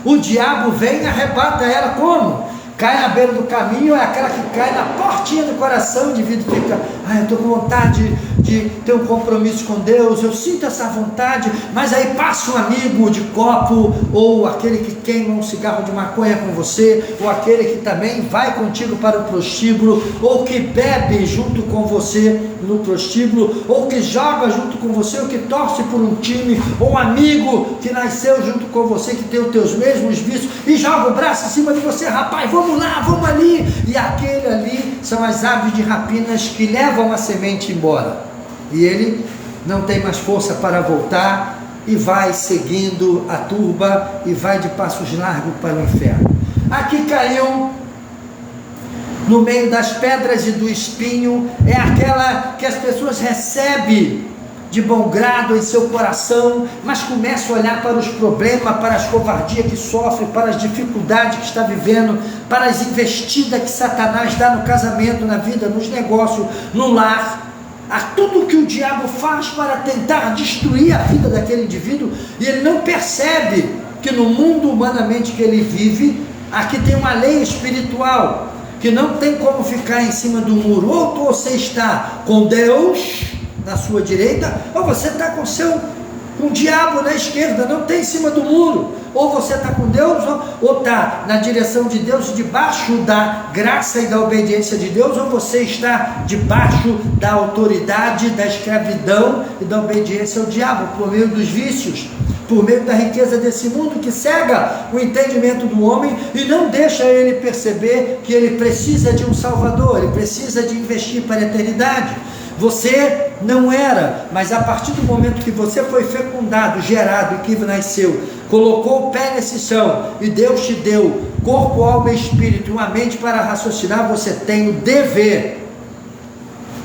o diabo vem e arrebata ela. Como? Cai na beira do caminho, é aquela que cai na portinha do coração, o indivíduo fica, eu estou com vontade de ter um compromisso com Deus, eu sinto essa vontade, mas aí passa um amigo de copo, ou aquele que queima um cigarro de maconha com você, ou aquele que também vai contigo para o prostíbulo, ou que bebe junto com você no prostíbulo, ou que joga junto com você, ou que torce por um time, ou um amigo que nasceu junto com você, que tem os teus mesmos vícios, e joga o braço em cima de você, rapaz, vamos lá, vamos ali, e aquele ali são as aves de rapinas que levam a semente embora, e ele não tem mais força para voltar, e vai seguindo a turba, e vai de passos largos para o inferno. Aqui caiu no meio das pedras e do espinho, é aquela que as pessoas recebem de bom grado em seu coração, mas começam a olhar para os problemas, para as covardias que sofre, para as dificuldades que está vivendo, para as investidas que Satanás dá no casamento, na vida, nos negócios, no lar, a tudo que o diabo faz para tentar destruir a vida daquele indivíduo, e ele não percebe que no mundo humanamente que ele vive, aqui tem uma lei espiritual, que não tem como ficar em cima do muro. Ou você está com Deus na sua direita, ou você está com o diabo na esquerda, não tem em cima do muro. Ou você está com Deus, ou está na direção de Deus, debaixo da graça e da obediência de Deus, ou você está debaixo da autoridade, da escravidão e da obediência ao diabo, por meio dos vícios. por meio da riqueza desse mundo que cega o entendimento do homem e não deixa ele perceber que ele precisa de um Salvador, ele precisa de investir para a eternidade. Você não era, mas a partir do momento que você foi fecundado, gerado e que nasceu, colocou o pé nesse chão e Deus te deu corpo, alma e espírito e uma mente para raciocinar, você tem o dever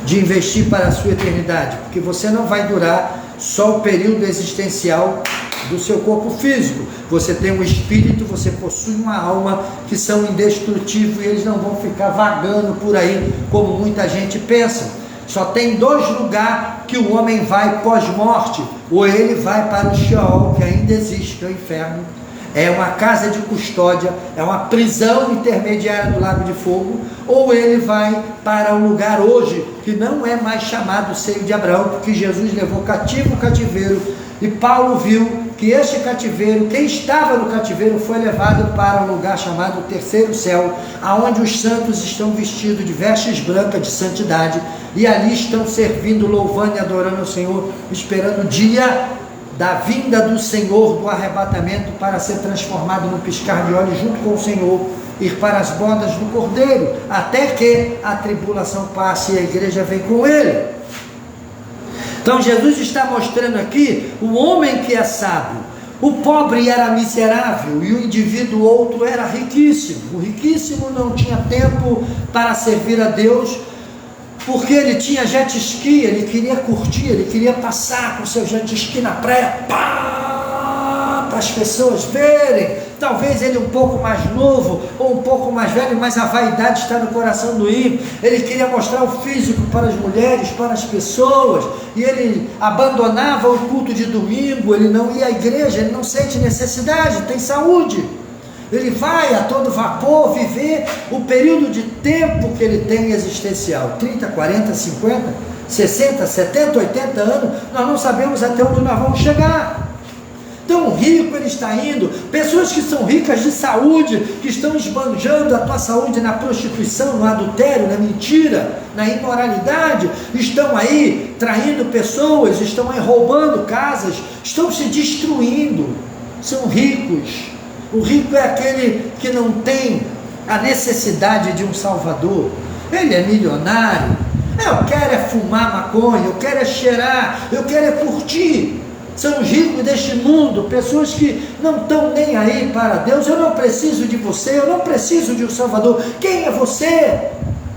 de investir para a sua eternidade, porque você não vai durar só o período existencial do seu corpo físico. Você tem um espírito, você possui uma alma que são indestrutíveis e eles não vão ficar vagando por aí como muita gente pensa. Só tem dois lugares que o homem vai pós-morte: ou ele vai para o Sheol, que ainda existe, que é o inferno, é uma casa de custódia, é uma prisão intermediária do lago de fogo, ou ele vai para um lugar hoje que não é mais chamado seio de Abraão, porque Jesus levou cativo o cativeiro, e Paulo viu que este cativeiro, quem estava no cativeiro, foi levado para um lugar chamado terceiro céu, aonde os santos estão vestidos de vestes brancas de santidade, e ali estão servindo, louvando e adorando o Senhor, esperando o dia da vinda do Senhor, do arrebatamento, para ser transformado no piscar de olhos junto com o Senhor, ir para as bodas do Cordeiro, até que a tribulação passe e a igreja vem com ele. Então Jesus está mostrando aqui o homem que é sábio. O pobre era miserável e o indivíduo outro era riquíssimo. O riquíssimo não tinha tempo para servir a Deus, porque ele tinha jet ski, ele queria curtir, ele queria passar com seu jet ski na praia, para as pessoas verem. Talvez ele um pouco mais novo ou um pouco mais velho, mas a vaidade está no coração do ímpio. Ele queria mostrar o físico para as mulheres, para as pessoas, e ele abandonava o culto de domingo, ele não ia à igreja, ele não sente necessidade, tem saúde. Ele vai a todo vapor viver o período de tempo que ele tem existencial, 30, 40, 50, 60, 70, 80 anos, nós não sabemos até onde nós vamos chegar. Tão rico ele está indo. Pessoas que são ricas de saúde, que estão esbanjando a tua saúde na prostituição, no adultério, na mentira, na imoralidade, estão aí traindo pessoas, estão aí roubando casas, estão se destruindo, são ricos. O rico é aquele que não tem a necessidade de um salvador. Ele é milionário, eu quero é fumar maconha, eu quero é cheirar, eu quero é curtir. São os ricos deste mundo, pessoas que não estão nem aí para Deus. Eu não preciso de você, eu não preciso de um Salvador. Quem é você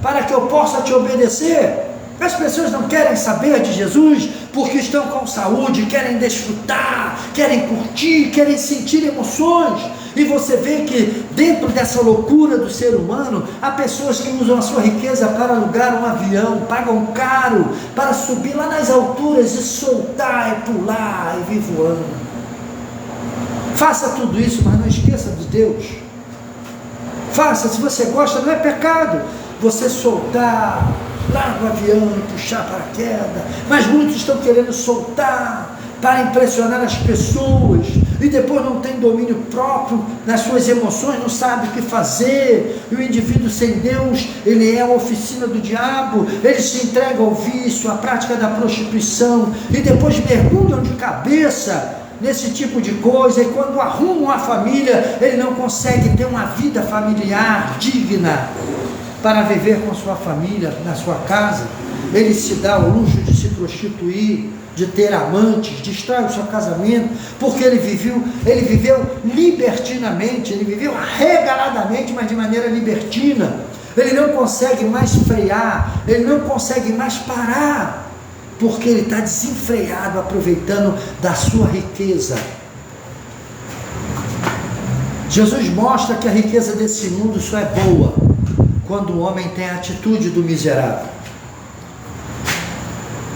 para que eu possa te obedecer? As pessoas não querem saber de Jesus porque estão com saúde, querem desfrutar, querem curtir, querem sentir emoções. E você vê que dentro dessa loucura do ser humano, há pessoas que usam a sua riqueza para alugar um avião, pagam caro para subir lá nas alturas e soltar e pular e vir voando. Faça tudo isso, mas não esqueça de Deus. Faça, se você gosta, não é pecado você soltar lá no avião e puxar paraquedas, mas muitos estão querendo soltar para impressionar as pessoas, e depois não tem domínio próprio nas suas emoções, não sabe o que fazer, e o indivíduo sem Deus, ele é a oficina do diabo, ele se entrega ao vício, à prática da prostituição, e depois mergulham de cabeça nesse tipo de coisa, e quando arrumam a família, ele não consegue ter uma vida familiar digna, para viver com sua família, na sua casa. Ele se dá o luxo de se prostituir, de ter amantes, destrói o seu casamento, porque ele viveu libertinamente, ele viveu arregaladamente, mas de maneira libertina. Ele não consegue mais frear, ele não consegue mais parar, porque ele está desenfreado, aproveitando da sua riqueza. Jesus mostra que a riqueza desse mundo só é boa quando o homem tem a atitude do miserável.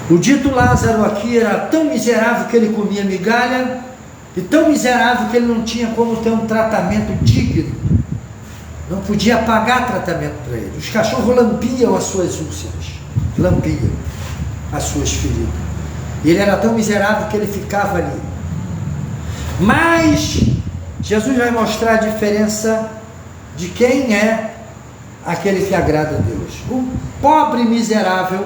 O dito Lázaro aqui era tão miserável que ele comia migalha, e tão miserável que ele não tinha como ter um tratamento digno, não podia pagar tratamento para ele. Os cachorros lampiam as suas úlceras, lampiam as suas feridas, e ele era tão miserável que ele ficava ali. Mas Jesus vai mostrar a diferença de quem é aquele que agrada a Deus. O pobre miserável,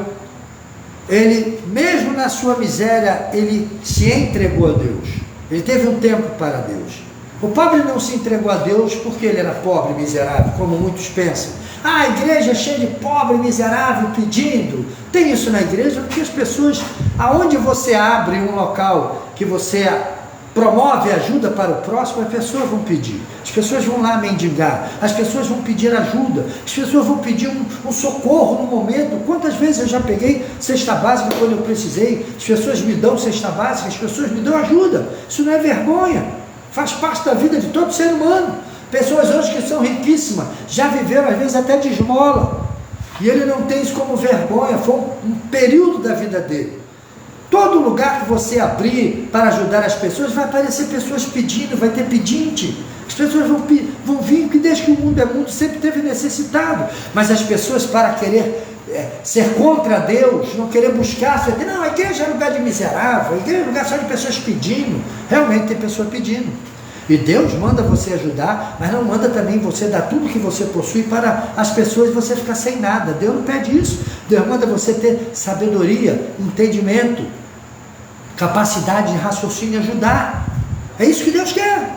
ele, mesmo na sua miséria, ele se entregou a Deus. Ele teve um tempo para Deus. O pobre não se entregou a Deus porque ele era pobre e miserável, como muitos pensam. Ah, a igreja é cheia de pobre e miserável pedindo. Tem isso na igreja porque as pessoas, aonde você abre um local que você promove ajuda para o próximo, as pessoas vão pedir. As pessoas vão lá mendigar. As pessoas vão pedir ajuda. As pessoas vão pedir um socorro no momento. Quantas vezes eu já peguei cesta básica quando eu precisei? As pessoas me dão cesta básica, as pessoas me dão ajuda. Isso não é vergonha. Faz parte da vida de todo ser humano. Pessoas hoje que são riquíssimas, já viveram às vezes até de esmola. E ele não tem isso como vergonha, foi um período da vida dele. Todo lugar que você abrir para ajudar as pessoas, vai aparecer pessoas pedindo, vai ter pedinte. As pessoas vão vir, que desde que o mundo é mundo, sempre teve necessitado. Mas as pessoas, para querer ser contra Deus, não querer buscar, não, a igreja é lugar de miserável, a igreja é lugar só de pessoas pedindo. Realmente tem pessoa pedindo. E Deus manda você ajudar, mas não manda também você dar tudo que você possui para as pessoas e você ficar sem nada. Deus não pede isso. Deus manda você ter sabedoria, entendimento, capacidade de raciocínio e ajudar. É isso que Deus quer.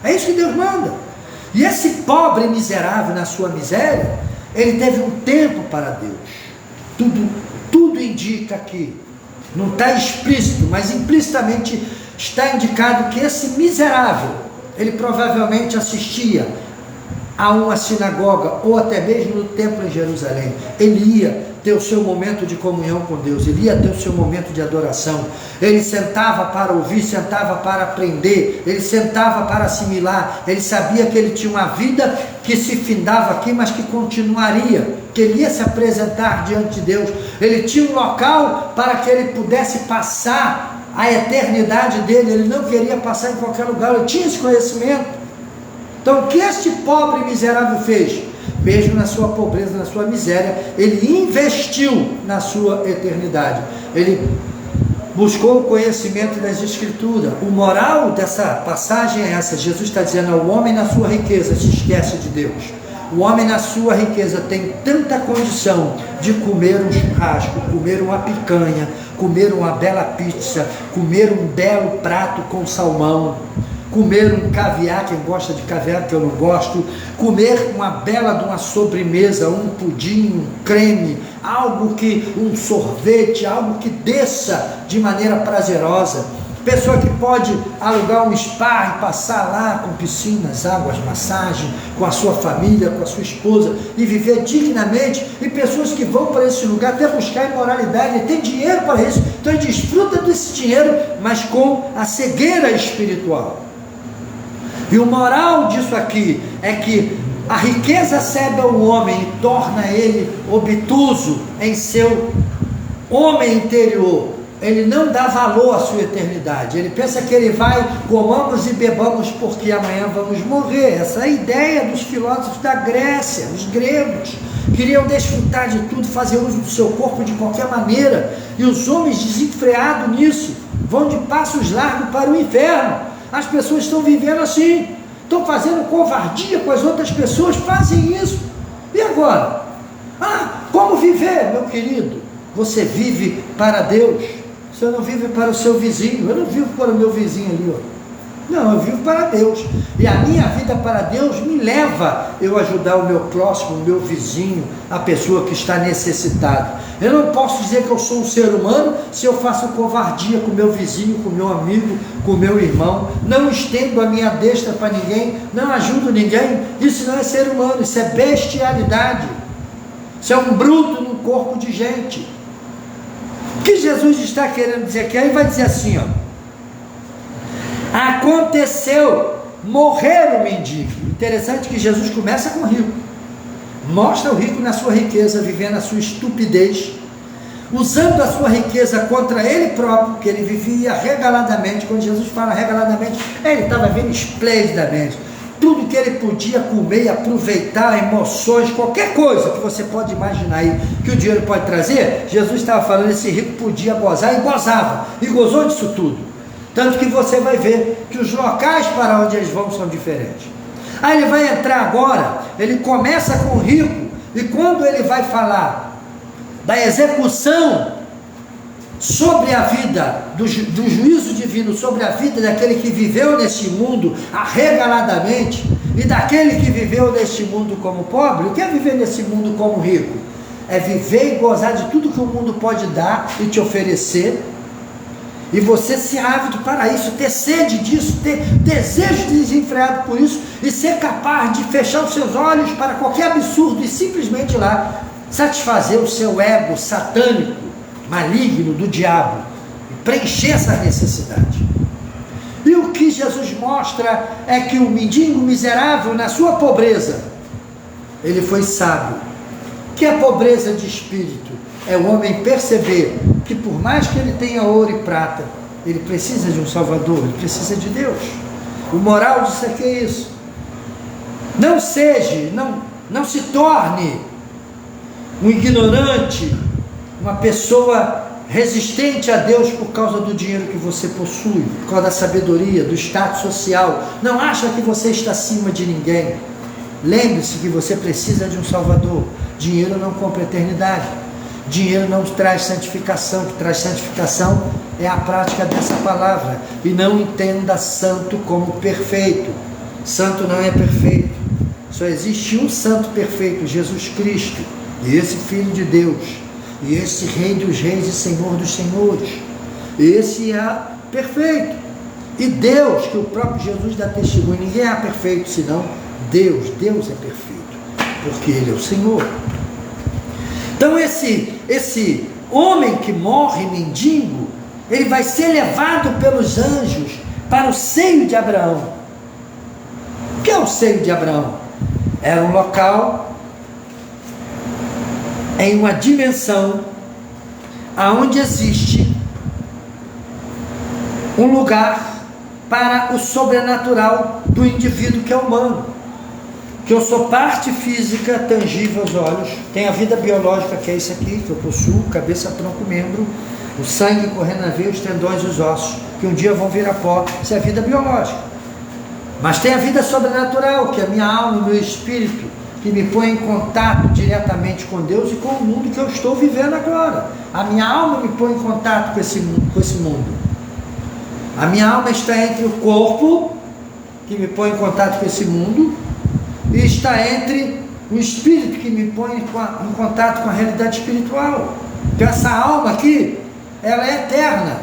É isso que Deus manda. E esse pobre miserável na sua miséria, ele teve um tempo para Deus. Tudo indica que, não está explícito, mas implicitamente está indicado que esse miserável, ele provavelmente assistia a uma sinagoga, ou até mesmo no templo em Jerusalém. Ele ia ter o seu momento de comunhão com Deus, ele ia ter o seu momento de adoração, ele sentava para ouvir, sentava para aprender, ele sentava para assimilar, ele sabia que ele tinha uma vida que se findava aqui, mas que continuaria, que ele ia se apresentar diante de Deus, ele tinha um local para que ele pudesse passar a eternidade dele, ele não queria passar em qualquer lugar, ele tinha esse conhecimento. Então o que este pobre miserável fez? Mesmo na sua pobreza, na sua miséria, ele investiu na sua eternidade, ele buscou o conhecimento das Escrituras. O moral dessa passagem é essa: Jesus está dizendo, o homem na sua riqueza se esquece de Deus. O homem na sua riqueza tem tanta condição de comer um churrasco, comer uma picanha, comer uma bela pizza, comer um belo prato com salmão, comer um caviar, quem gosta de caviar, que eu não gosto, comer uma bela de uma sobremesa, um pudim, um creme, um sorvete, algo que desça de maneira prazerosa. Pessoa que pode alugar um spa e passar lá com piscinas, águas, massagem, com a sua família, com a sua esposa e viver dignamente. E pessoas que vão para esse lugar até buscar imoralidade, e tem dinheiro para isso, então ele desfruta desse dinheiro, mas com a cegueira espiritual. E o moral disso aqui é que a riqueza cega o homem e torna ele obtuso em seu homem interior. Ele não dá valor à sua eternidade, ele pensa que ele vai, comamos e bebamos porque amanhã vamos morrer. Essa é a ideia dos filósofos da Grécia, os gregos, queriam desfrutar de tudo, fazer uso do seu corpo de qualquer maneira, e os homens desenfreados nisso, vão de passos largos para o inferno. As pessoas estão vivendo assim, estão fazendo covardia com as outras pessoas, fazem isso, e agora? Como viver, meu querido? Você vive para Deus. Você não vive para o seu vizinho. Eu não vivo para o meu vizinho ali, ó. Não, eu vivo para Deus. E a minha vida para Deus me leva eu ajudar o meu próximo, o meu vizinho, a pessoa que está necessitada. Eu não posso dizer que eu sou um ser humano se eu faço covardia com o meu vizinho, com o meu amigo, com o meu irmão. Não estendo a minha destra para ninguém, não ajudo ninguém. Isso não é ser humano, isso é bestialidade. Isso é um bruto no corpo de gente. O que Jesus está querendo dizer aqui? Aí vai dizer assim, ó: aconteceu morrer o mendigo. Interessante que Jesus começa com o rico, mostra o rico na sua riqueza, vivendo a sua estupidez, usando a sua riqueza contra ele próprio, que ele vivia regaladamente. Quando Jesus fala regaladamente, ele estava vivendo esplendidamente, tudo que ele podia comer, aproveitar, emoções, qualquer coisa que você pode imaginar aí, que o dinheiro pode trazer. Jesus estava falando, esse rico podia gozar, e gozava, e gozou disso tudo, tanto que você vai ver que os locais para onde eles vão são diferentes. Aí ele vai entrar agora, ele começa com o rico, e quando ele vai falar da execução sobre a vida, do juízo divino sobre a vida daquele que viveu neste mundo arregaladamente e daquele que viveu neste mundo como pobre. O que é viver nesse mundo como rico? É viver e gozar de tudo que o mundo pode dar e te oferecer, e você ser ávido para isso, ter sede disso, ter desejo desenfreado por isso, e ser capaz de fechar os seus olhos para qualquer absurdo e simplesmente ir lá satisfazer o seu ego satânico, maligno do diabo, e preencher essa necessidade. E o que Jesus mostra é que o mendigo miserável, na sua pobreza, ele foi sábio. Que é pobreza de espírito? É o homem perceber que por mais que ele tenha ouro e prata, ele precisa de um Salvador, ele precisa de Deus. O moral disso aqui é isso. Não seja, não se torne um ignorante, uma pessoa resistente a Deus por causa do dinheiro que você possui, por causa da sabedoria, do status social. Não acha que você está acima de ninguém. Lembre-se que você precisa de um Salvador. Dinheiro não compra eternidade. Dinheiro não traz santificação. O que traz santificação é a prática dessa palavra. E não entenda santo como perfeito. Santo não é perfeito. Só existe um santo perfeito, Jesus Cristo. E esse Filho de Deus. E esse Rei dos Reis e Senhor dos Senhores. Esse é perfeito. E Deus, que o próprio Jesus dá testemunho. Ninguém é perfeito senão Deus. Deus é perfeito. Porque Ele é o Senhor. Então esse homem que morre mendigo, ele vai ser levado pelos anjos para o seio de Abraão. O que é o seio de Abraão? Era um local em uma dimensão aonde existe um lugar para o sobrenatural do indivíduo que é humano. Que eu sou parte física tangível aos olhos, tem a vida biológica, que é isso aqui, que eu possuo, cabeça, tronco, membro, o sangue correndo na veia, os tendões e os ossos, que um dia vão virar pó. Isso é a vida biológica. Mas tem a vida sobrenatural, que é a minha alma, o meu espírito, que me põe em contato diretamente com Deus e com o mundo que eu estou vivendo agora. A minha alma me põe em contato com esse mundo. A minha alma está entre o corpo, que me põe em contato com esse mundo, e está entre o espírito, que me põe em contato com a realidade espiritual. Então essa alma aqui, ela é eterna,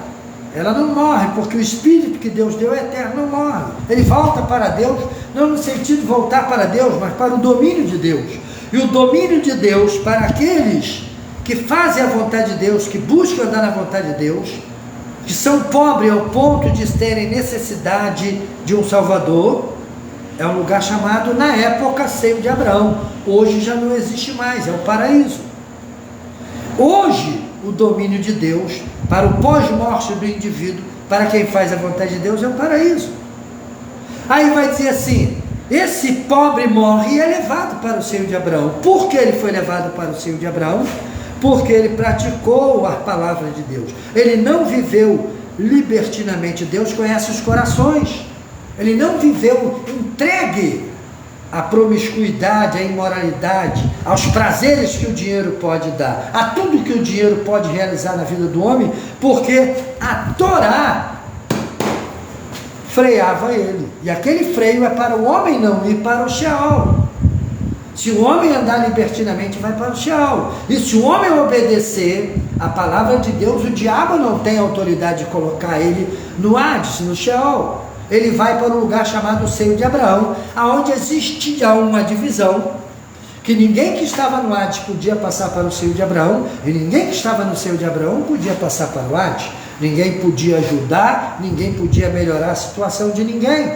ela não morre, porque o espírito que Deus deu é eterno, não morre. Ele volta para Deus, não no sentido de voltar para Deus, mas para o domínio de Deus. E o domínio de Deus para aqueles que fazem a vontade de Deus, que buscam andar na vontade de Deus, que são pobres ao ponto de terem necessidade de um Salvador, é um lugar chamado, na época, seio de Abraão. Hoje já não existe mais, é o paraíso. Hoje, o domínio de Deus, para o pós-morte do indivíduo, para quem faz a vontade de Deus, é o paraíso. Aí vai dizer assim, esse pobre morre e é levado para o seio de Abraão. Por que ele foi levado para o seio de Abraão? Porque ele praticou a palavra de Deus. Ele não viveu libertinamente. Deus conhece os corações. Ele não viveu entregue à promiscuidade, à imoralidade, aos prazeres que o dinheiro pode dar, a tudo que o dinheiro pode realizar na vida do homem, porque a Torá freava ele. E aquele freio é para o homem não ir para o Sheol. Se o homem andar libertinamente, vai para o Sheol. E se o homem obedecer a palavra de Deus, o diabo não tem autoridade de colocar ele no Hades, no Sheol. Ele vai para um lugar chamado seio de Abraão, aonde existia uma divisão, que ninguém que estava no Hades podia passar para o seio de Abraão, e ninguém que estava no seio de Abraão podia passar para o Hades. Ninguém podia ajudar, ninguém podia melhorar a situação de ninguém.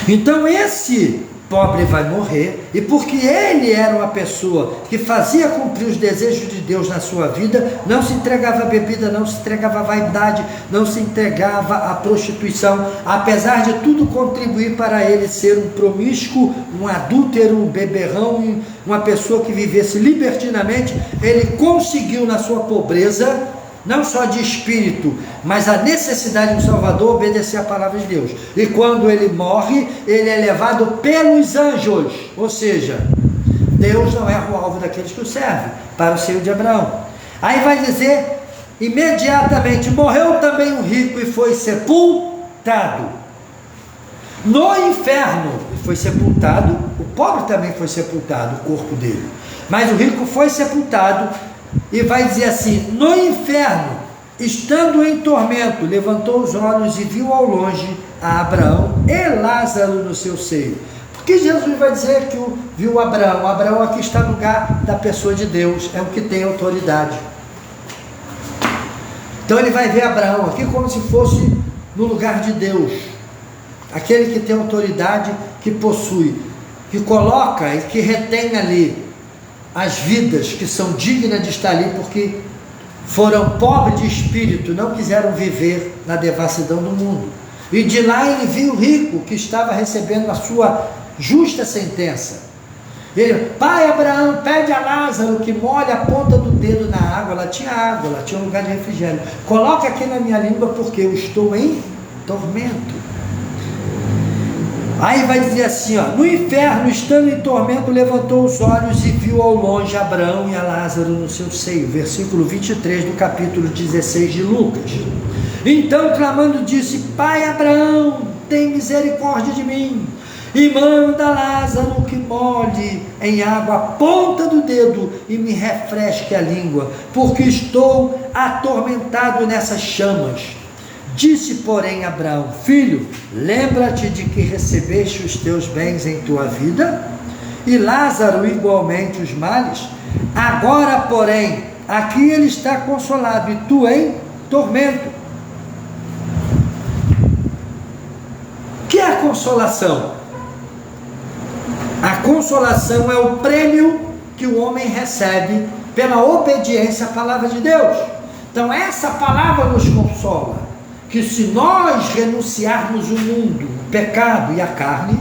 Então esse pobre vai morrer, e porque ele era uma pessoa que fazia cumprir os desejos de Deus na sua vida, não se entregava à bebida, não se entregava à vaidade, não se entregava à prostituição, apesar de tudo contribuir para ele ser um promíscuo, um adúltero, um beberrão, uma pessoa que vivesse libertinamente. Ele conseguiu na sua pobreza, não só de espírito, mas a necessidade de um Salvador, obedecer a palavra de Deus. E quando ele morre, ele é levado pelos anjos, ou seja, Deus não erra o alvo daqueles que o servem, para o seio de Abraão. Aí vai dizer, imediatamente morreu também o rico e foi sepultado no inferno, e foi sepultado. O pobre também foi sepultado, o corpo dele, mas o rico foi sepultado. E vai dizer assim, no inferno, estando em tormento, levantou os olhos e viu ao longe a Abraão e Lázaro no seu seio. Porque Jesus vai dizer que viu Abraão. Abraão aqui está no lugar da pessoa de Deus, é o que tem autoridade. Então ele vai ver Abraão aqui como se fosse no lugar de Deus, aquele que tem autoridade, que possui, que coloca e que retém ali as vidas que são dignas de estar ali, porque foram pobres de espírito, não quiseram viver na devassidão do mundo. E de lá ele viu o rico que estava recebendo a sua justa sentença. Ele, pai Abraão, pede a Lázaro que molhe a ponta do dedo na água. Ela tinha um lugar de refrigério. Coloque aqui na minha língua, porque eu estou em tormento. Aí vai dizer assim, ó, no inferno, estando em tormento, levantou os olhos e viu ao longe Abraão e a Lázaro no seu seio. Versículo 23 do capítulo 16 de Lucas. Então, clamando, disse, pai Abraão, tem misericórdia de mim, e manda Lázaro que molhe em água a ponta do dedo e me refresque a língua, porque estou atormentado nessas chamas. Disse, porém, Abraão, filho, lembra-te de que recebeste os teus bens em tua vida, e Lázaro igualmente os males. Agora, porém, aqui ele está consolado, e tu em tormento. O que é a consolação? A consolação é o prêmio que o homem recebe pela obediência à palavra de Deus. Então essa palavra nos consola, que se nós renunciarmos o mundo, o pecado e a carne,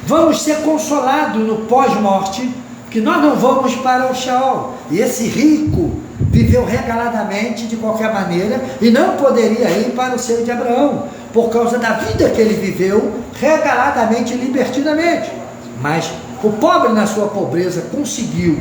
vamos ser consolados no pós-morte, que nós não vamos para o Sheol. E esse rico viveu regaladamente de qualquer maneira e não poderia ir para o seio de Abraão, por causa da vida que ele viveu regaladamente e libertinamente. Mas o pobre, na sua pobreza, conseguiu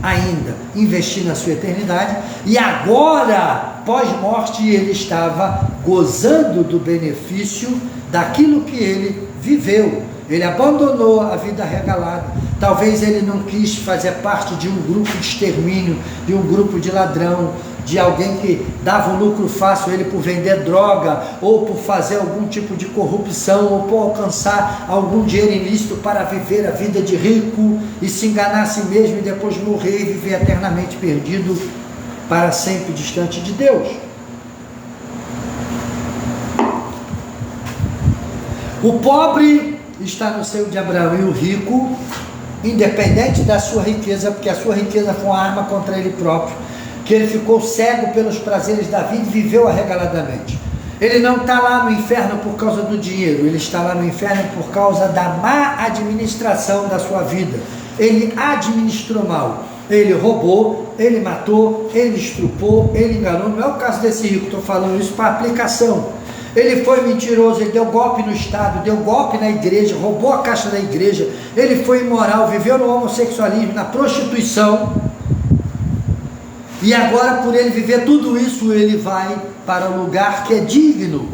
ainda investir na sua eternidade, e agora, pós-morte, ele estava gozando do benefício daquilo que ele viveu. Ele abandonou a vida regalada. Talvez ele não quis fazer parte de um grupo de extermínio, de um grupo de ladrão, de alguém que dava um lucro fácil ele por vender droga, ou por fazer algum tipo de corrupção, ou por alcançar algum dinheiro ilícito para viver a vida de rico e se enganar a si mesmo e depois morrer e viver eternamente perdido, para sempre distante de Deus. O pobre está no seio de Abraão, e o rico, independente da sua riqueza, porque a sua riqueza foi uma arma contra ele próprio, que ele ficou cego pelos prazeres da vida e viveu arregaladamente. Ele não está lá no inferno por causa do dinheiro, ele está lá no inferno por causa da má administração da sua vida. Ele administrou mal, ele roubou, ele matou, ele estrupou, ele enganou. Não é o caso desse rico, estou falando isso para aplicação. Ele foi mentiroso, ele deu golpe no Estado, deu golpe na igreja, roubou a caixa da igreja, ele foi imoral, viveu no homossexualismo, na prostituição. E agora, por ele viver tudo isso, ele vai para um lugar que é digno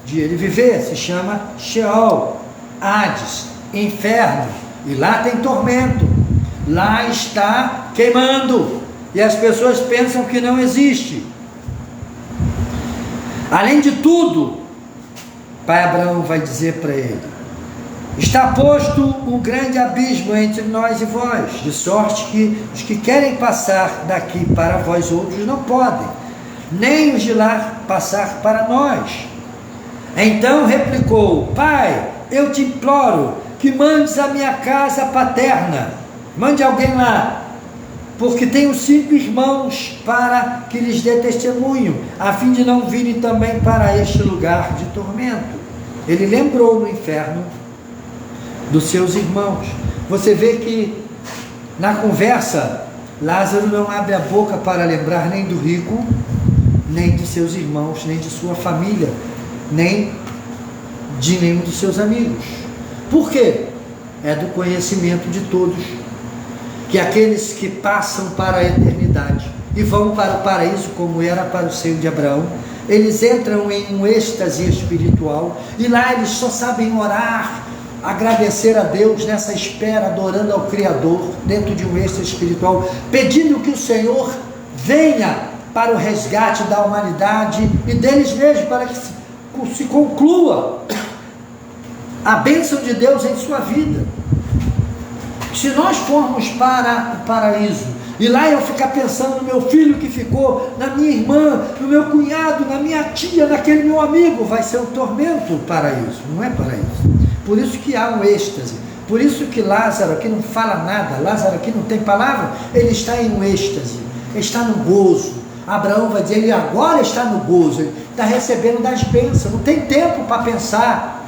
de ele viver, se chama Sheol, Hades, inferno, e lá tem tormento, lá está queimando, e as pessoas pensam que não existe. Além de tudo, pai Abraão vai dizer para ele, está posto um grande abismo entre nós e vós, de sorte que os que querem passar daqui para vós outros não podem, nem os de lá passar para nós. Então replicou, pai, eu te imploro que mandes a minha casa paterna, mande alguém lá, porque tenho 5 irmãos para que lhes dê testemunho, a fim de não virem também para este lugar de tormento. Ele lembrou no inferno dos seus irmãos. Você vê que na conversa Lázaro não abre a boca para lembrar nem do rico, nem de seus irmãos, nem de sua família, nem de nenhum dos seus amigos. Por quê? É do conhecimento de todos que aqueles que passam para a eternidade e vão para o paraíso, como era para o seio de Abraão. Eles entram em um êxtase espiritual, e lá eles só sabem orar, agradecer a Deus nessa espera, adorando ao Criador, dentro de um êxtase espiritual, pedindo que o Senhor venha para o resgate da humanidade e deles mesmos, para que se conclua a bênção de Deus em sua vida. Se nós formos para o paraíso, e lá eu ficar pensando no meu filho que ficou, na minha irmã, no meu cunhado, na minha tia, naquele meu amigo, vai ser um tormento o paraíso, não é paraíso. Por isso que há um êxtase, por isso que Lázaro aqui não fala nada, Lázaro aqui não tem palavra, ele está em um êxtase, ele está no gozo. Abraão vai dizer, ele agora está no gozo, ele está recebendo das bênçãos, não tem tempo para pensar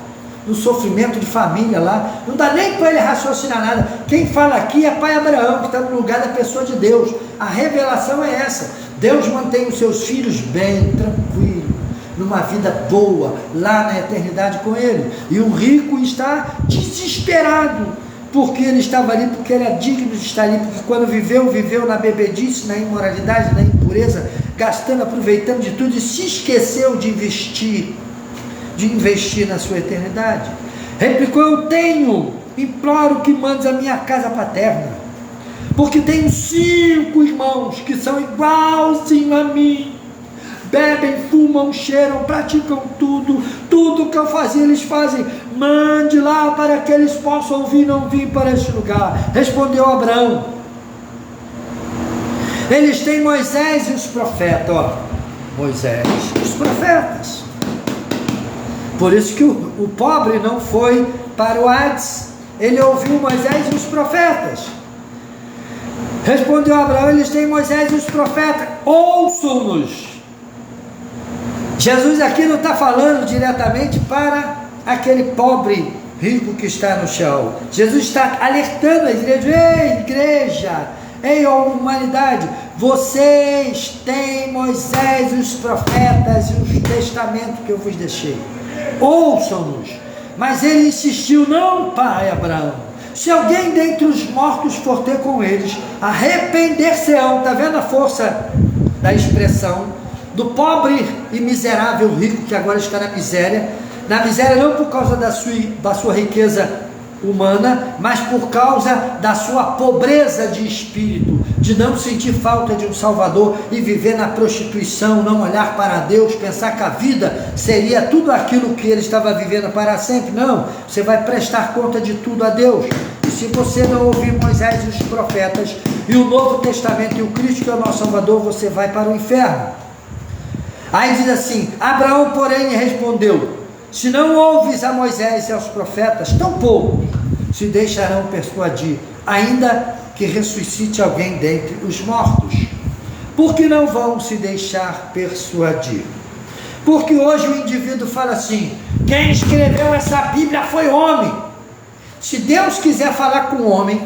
no sofrimento de família lá, não dá nem para ele raciocinar nada. Quem fala aqui é pai Abraão, que está no lugar da pessoa de Deus. A revelação é essa: Deus mantém os seus filhos bem, tranquilo, numa vida boa, lá na eternidade com ele, e o rico está desesperado, porque ele estava ali, porque era digno de estar ali, porque quando viveu na bebedice, na imoralidade, na impureza, gastando, aproveitando de tudo, e se esqueceu de investir na sua eternidade. Replicou: eu imploro que mandes a minha casa paterna, porque tenho 5 irmãos que são igualzinho a mim, bebem, fumam, cheiram, praticam tudo que eu fazia eles fazem. Mande lá para que eles possam ouvir, não vir para este lugar. Respondeu Abraão: eles têm Moisés e os profetas. Moisés e os profetas. Por isso que o pobre não foi para o Hades, ele ouviu Moisés e os profetas. Respondeu Abraão: eles têm Moisés e os profetas, ouçam-nos. Jesus aqui não está falando diretamente para aquele pobre rico que está no chão. Jesus está alertando a igreja: ei igreja, ei humanidade, vocês têm Moisés e os profetas e os testamentos que eu vos deixei, ouçam-nos. Mas ele insistiu: não, pai Abraão, se alguém dentre os mortos for ter com eles, arrepender-se-ão. Está vendo a força da expressão do pobre e miserável rico, que agora está na miséria não por causa da sua riqueza humana, mas por causa da sua pobreza de espírito, de não sentir falta de um Salvador e viver na prostituição, não olhar para Deus, pensar que a vida seria tudo aquilo que ele estava vivendo para sempre. Não, você vai prestar conta de tudo a Deus. E se você não ouvir Moisés e os profetas e o Novo Testamento e o Cristo que é o nosso Salvador, você vai para o inferno. Aí diz assim: Abraão, porém, respondeu: se não ouves a Moisés e aos profetas, tampouco se deixarão persuadir, ainda que ressuscite alguém dentre os mortos. Porque não vão se deixar persuadir? Porque hoje o indivíduo fala assim: quem escreveu essa Bíblia foi homem. Se Deus quiser falar com o homem,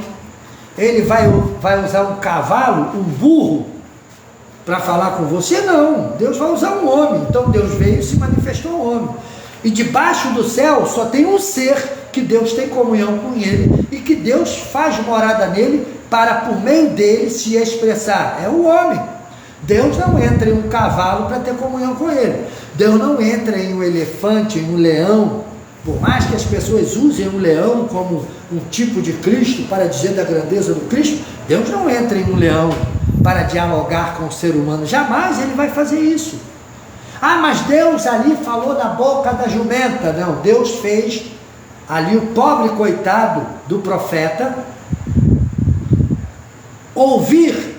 ele vai usar um cavalo, um burro, para falar com você? Não, Deus vai usar um homem. Então Deus veio e se manifestou um homem. E debaixo do céu só tem um ser que Deus tem comunhão com ele, e que Deus faz morada nele para, por meio dele, se expressar. É o homem. Deus não entra em um cavalo para ter comunhão com ele. Deus não entra em um elefante, em um leão. Por mais que as pessoas usem um leão como um tipo de Cristo para dizer da grandeza do Cristo, Deus não entra em um leão para dialogar com o ser humano. Jamais ele vai fazer isso. Ah, mas Deus ali falou da boca da jumenta. Não, Deus fez ali o pobre coitado do profeta ouvir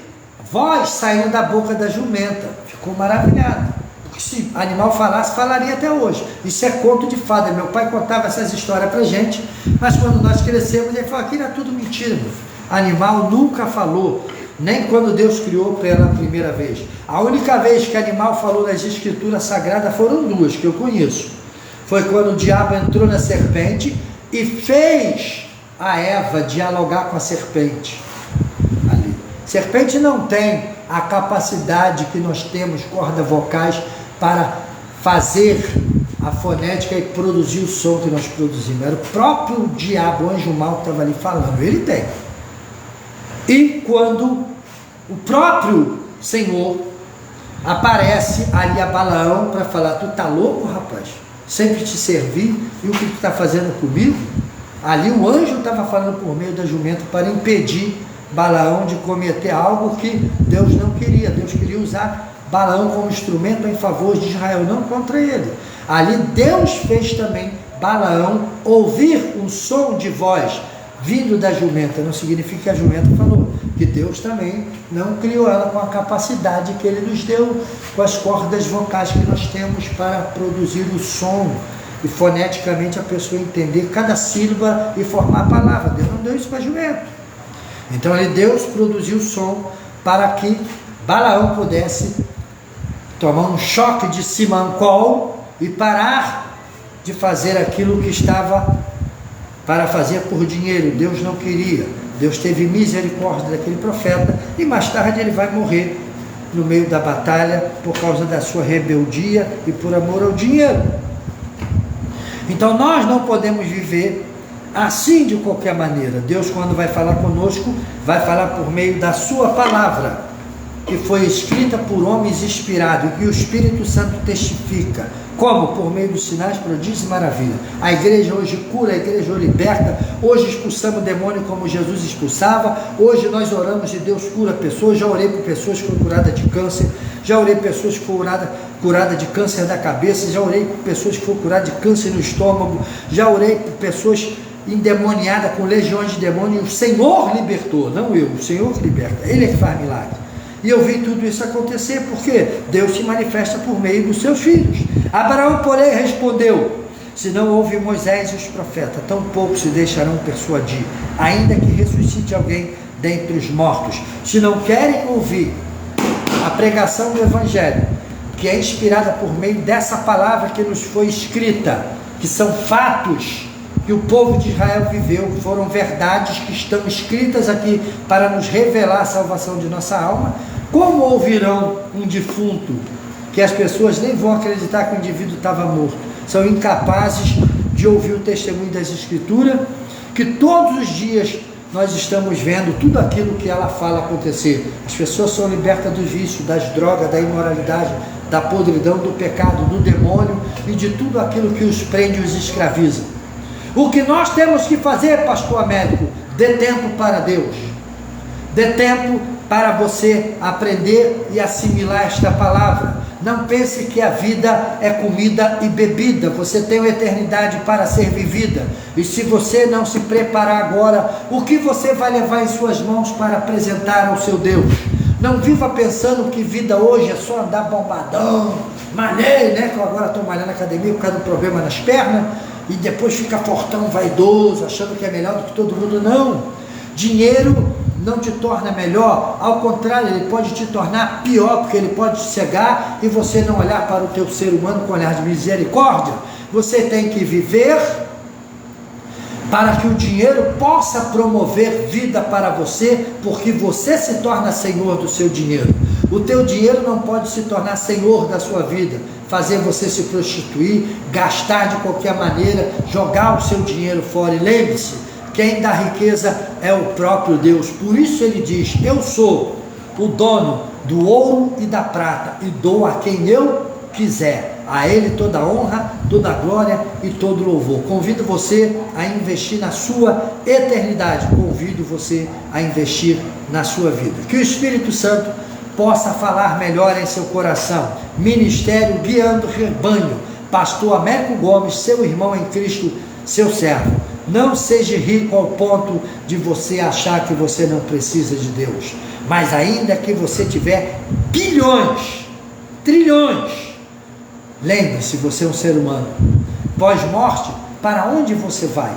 voz saindo da boca da jumenta. Ficou maravilhado. Porque se animal falasse, falaria até hoje. Isso é conto de fada. Meu pai contava essas histórias pra gente, mas quando nós crescemos, ele falou: aquilo é tudo mentira. Animal nunca falou, nem quando Deus criou pela primeira vez. A única vez que animal falou nas escrituras sagradas foram 2 que eu conheço. Foi quando o diabo entrou na serpente e fez a Eva dialogar com a serpente. Ali. Serpente não tem a capacidade que nós temos, cordas vocais, para fazer a fonética e produzir o som que nós produzimos. Era o próprio diabo, o anjo mau, que estava ali falando. Ele tem. E quando o próprio Senhor aparece ali a Balaão para falar: tu tá louco, rapaz? Sempre te servi, e o que tu está fazendo comigo? Ali o anjo estava falando por meio da jumenta para impedir Balaão de cometer algo que Deus não queria. Deus queria usar Balaão como instrumento em favor de Israel, não contra ele. Ali Deus fez também Balaão ouvir um som de voz vindo da jumenta. Não significa que a jumenta falou, que Deus também não criou ela com a capacidade que Ele nos deu, com as cordas vocais que nós temos para produzir o som, e foneticamente a pessoa entender cada sílaba e formar a palavra. Deus não deu isso para a jumenta. Então Deus produziu o som para que Balaão pudesse tomar um choque de simancol e parar de fazer aquilo que estava para fazer por dinheiro. Deus não queria. Deus teve misericórdia daquele profeta, e mais tarde ele vai morrer no meio da batalha por causa da sua rebeldia e por amor ao dinheiro. Então nós não podemos viver assim de qualquer maneira. Deus, quando vai falar conosco, vai falar por meio da sua palavra, que foi escrita por homens inspirados, e que o Espírito Santo testifica. Como? Por meio dos sinais, prodígios e maravilha. A igreja hoje cura, a igreja hoje liberta. Hoje expulsamos o demônio como Jesus expulsava. Hoje nós oramos e Deus cura pessoas. Já orei por pessoas que foram curadas de câncer. Já orei por pessoas que foram curadas de câncer da cabeça. Já orei por pessoas que foram curadas de câncer no estômago. Já orei por pessoas endemoniadas com legiões de demônios. O Senhor libertou, não eu. O Senhor que liberta. Ele é que faz milagre. E eu vi tudo isso acontecer, porque Deus se manifesta por meio dos seus filhos. Abraão, porém, respondeu: se não houve Moisés e os profetas, tampouco se deixarão persuadir, ainda que ressuscite alguém dentre os mortos. Se não querem ouvir a pregação do Evangelho, que é inspirada por meio dessa palavra que nos foi escrita, que são fatos que o povo de Israel viveu, foram verdades que estão escritas aqui para nos revelar a salvação de nossa alma, como ouvirão um defunto, que as pessoas nem vão acreditar que o indivíduo estava morto, são incapazes de ouvir o testemunho das Escrituras, que todos os dias nós estamos vendo tudo aquilo que ela fala acontecer. As pessoas são libertas do vício, das drogas, da imoralidade, da podridão, do pecado, do demônio e de tudo aquilo que os prende e os escraviza. O que nós temos que fazer, pastor Américo? Dê tempo para Deus. Dê tempo para você aprender e assimilar esta palavra. Não pense que a vida é comida e bebida. Você tem uma eternidade para ser vivida. E se você não se preparar agora, o que você vai levar em suas mãos para apresentar ao seu Deus? Não viva pensando que vida hoje é só andar bombadão, malhei, né? Que eu agora estou malhando na academia por causa do problema nas pernas, e depois fica fortão, vaidoso, achando que é melhor do que todo mundo. Não. Dinheiro não te torna melhor, ao contrário, ele pode te tornar pior, porque ele pode te cegar e você não olhar para o teu ser humano com olhar de misericórdia. Você tem que viver para que o dinheiro possa promover vida para você, porque você se torna senhor do seu dinheiro. O teu dinheiro não pode se tornar senhor da sua vida, fazer você se prostituir, gastar de qualquer maneira, jogar o seu dinheiro fora. E lembre-se, quem dá riqueza é o próprio Deus. Por isso ele diz: eu sou o dono do ouro e da prata, e dou a quem eu quiser. A ele toda a honra, toda a glória e todo o louvor. Convido você a investir na sua eternidade. Convido você a investir na sua vida. Que o Espírito Santo possa falar melhor em seu coração. Ministério Guiando Rebanho, pastor Américo Gomes, seu irmão em Cristo, seu servo. Não seja rico ao ponto de você achar que você não precisa de Deus, mas ainda que você tiver bilhões, trilhões, lembre-se, você é um ser humano. Pós-morte, para onde você vai?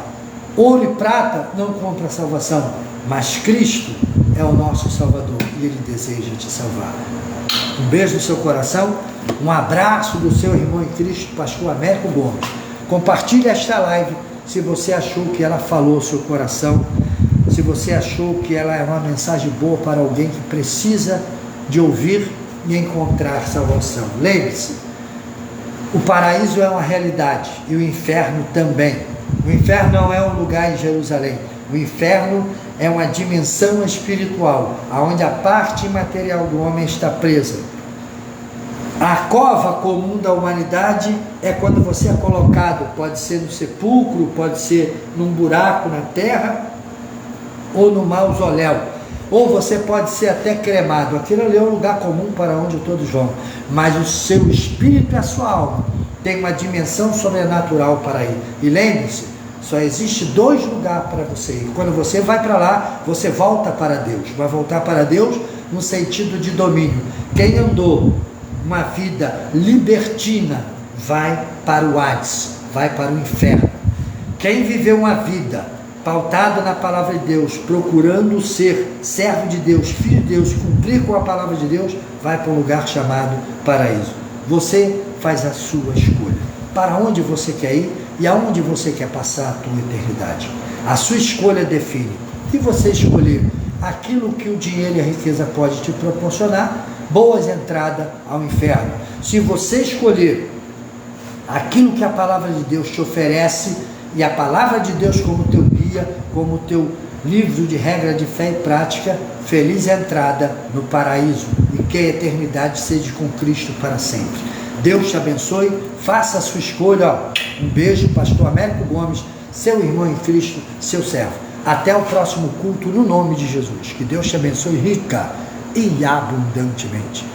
Ouro e prata não compra salvação, mas Cristo é o nosso Salvador e Ele deseja te salvar. Um beijo no seu coração, um abraço do seu irmão em Cristo, pastor Américo Gomes. Compartilhe esta live se você achou que ela falou ao seu coração, se você achou que ela é uma mensagem boa para alguém que precisa de ouvir e encontrar salvação. Lembre-se, o paraíso é uma realidade e o inferno também. O inferno não é um lugar em Jerusalém. O inferno é uma dimensão espiritual, onde a parte imaterial do homem está presa. A cova comum da humanidade é quando você é colocado, pode ser no sepulcro, pode ser num buraco na terra, ou no mausoléu, ou você pode ser até cremado. Aquilo ali é um lugar comum para onde todos vão, mas o seu espírito e a sua alma tem uma dimensão sobrenatural para ir. E lembre-se, só existe 2 lugares para você ir. Quando você vai para lá, você volta para Deus. Vai voltar para Deus no sentido de domínio. Quem andou uma vida libertina vai para o Hades, vai para o inferno. Quem viveu uma vida pautada na palavra de Deus, procurando ser servo de Deus, filho de Deus, cumprir com a palavra de Deus, vai para um lugar chamado paraíso. Você faz a sua escolha. Para onde você quer ir e aonde você quer passar a tua eternidade. A sua escolha define. Se você escolher aquilo que o dinheiro e a riqueza pode te proporcionar, boas entradas ao inferno. Se você escolher aquilo que a palavra de Deus te oferece, e a palavra de Deus como teu guia, como teu livro de regra de fé e prática, feliz entrada no paraíso, e que a eternidade seja com Cristo para sempre. Deus te abençoe, faça a sua escolha. Um beijo, pastor Américo Gomes, seu irmão em Cristo, seu servo. Até o próximo culto, no nome de Jesus. Que Deus te abençoe rica e abundantemente.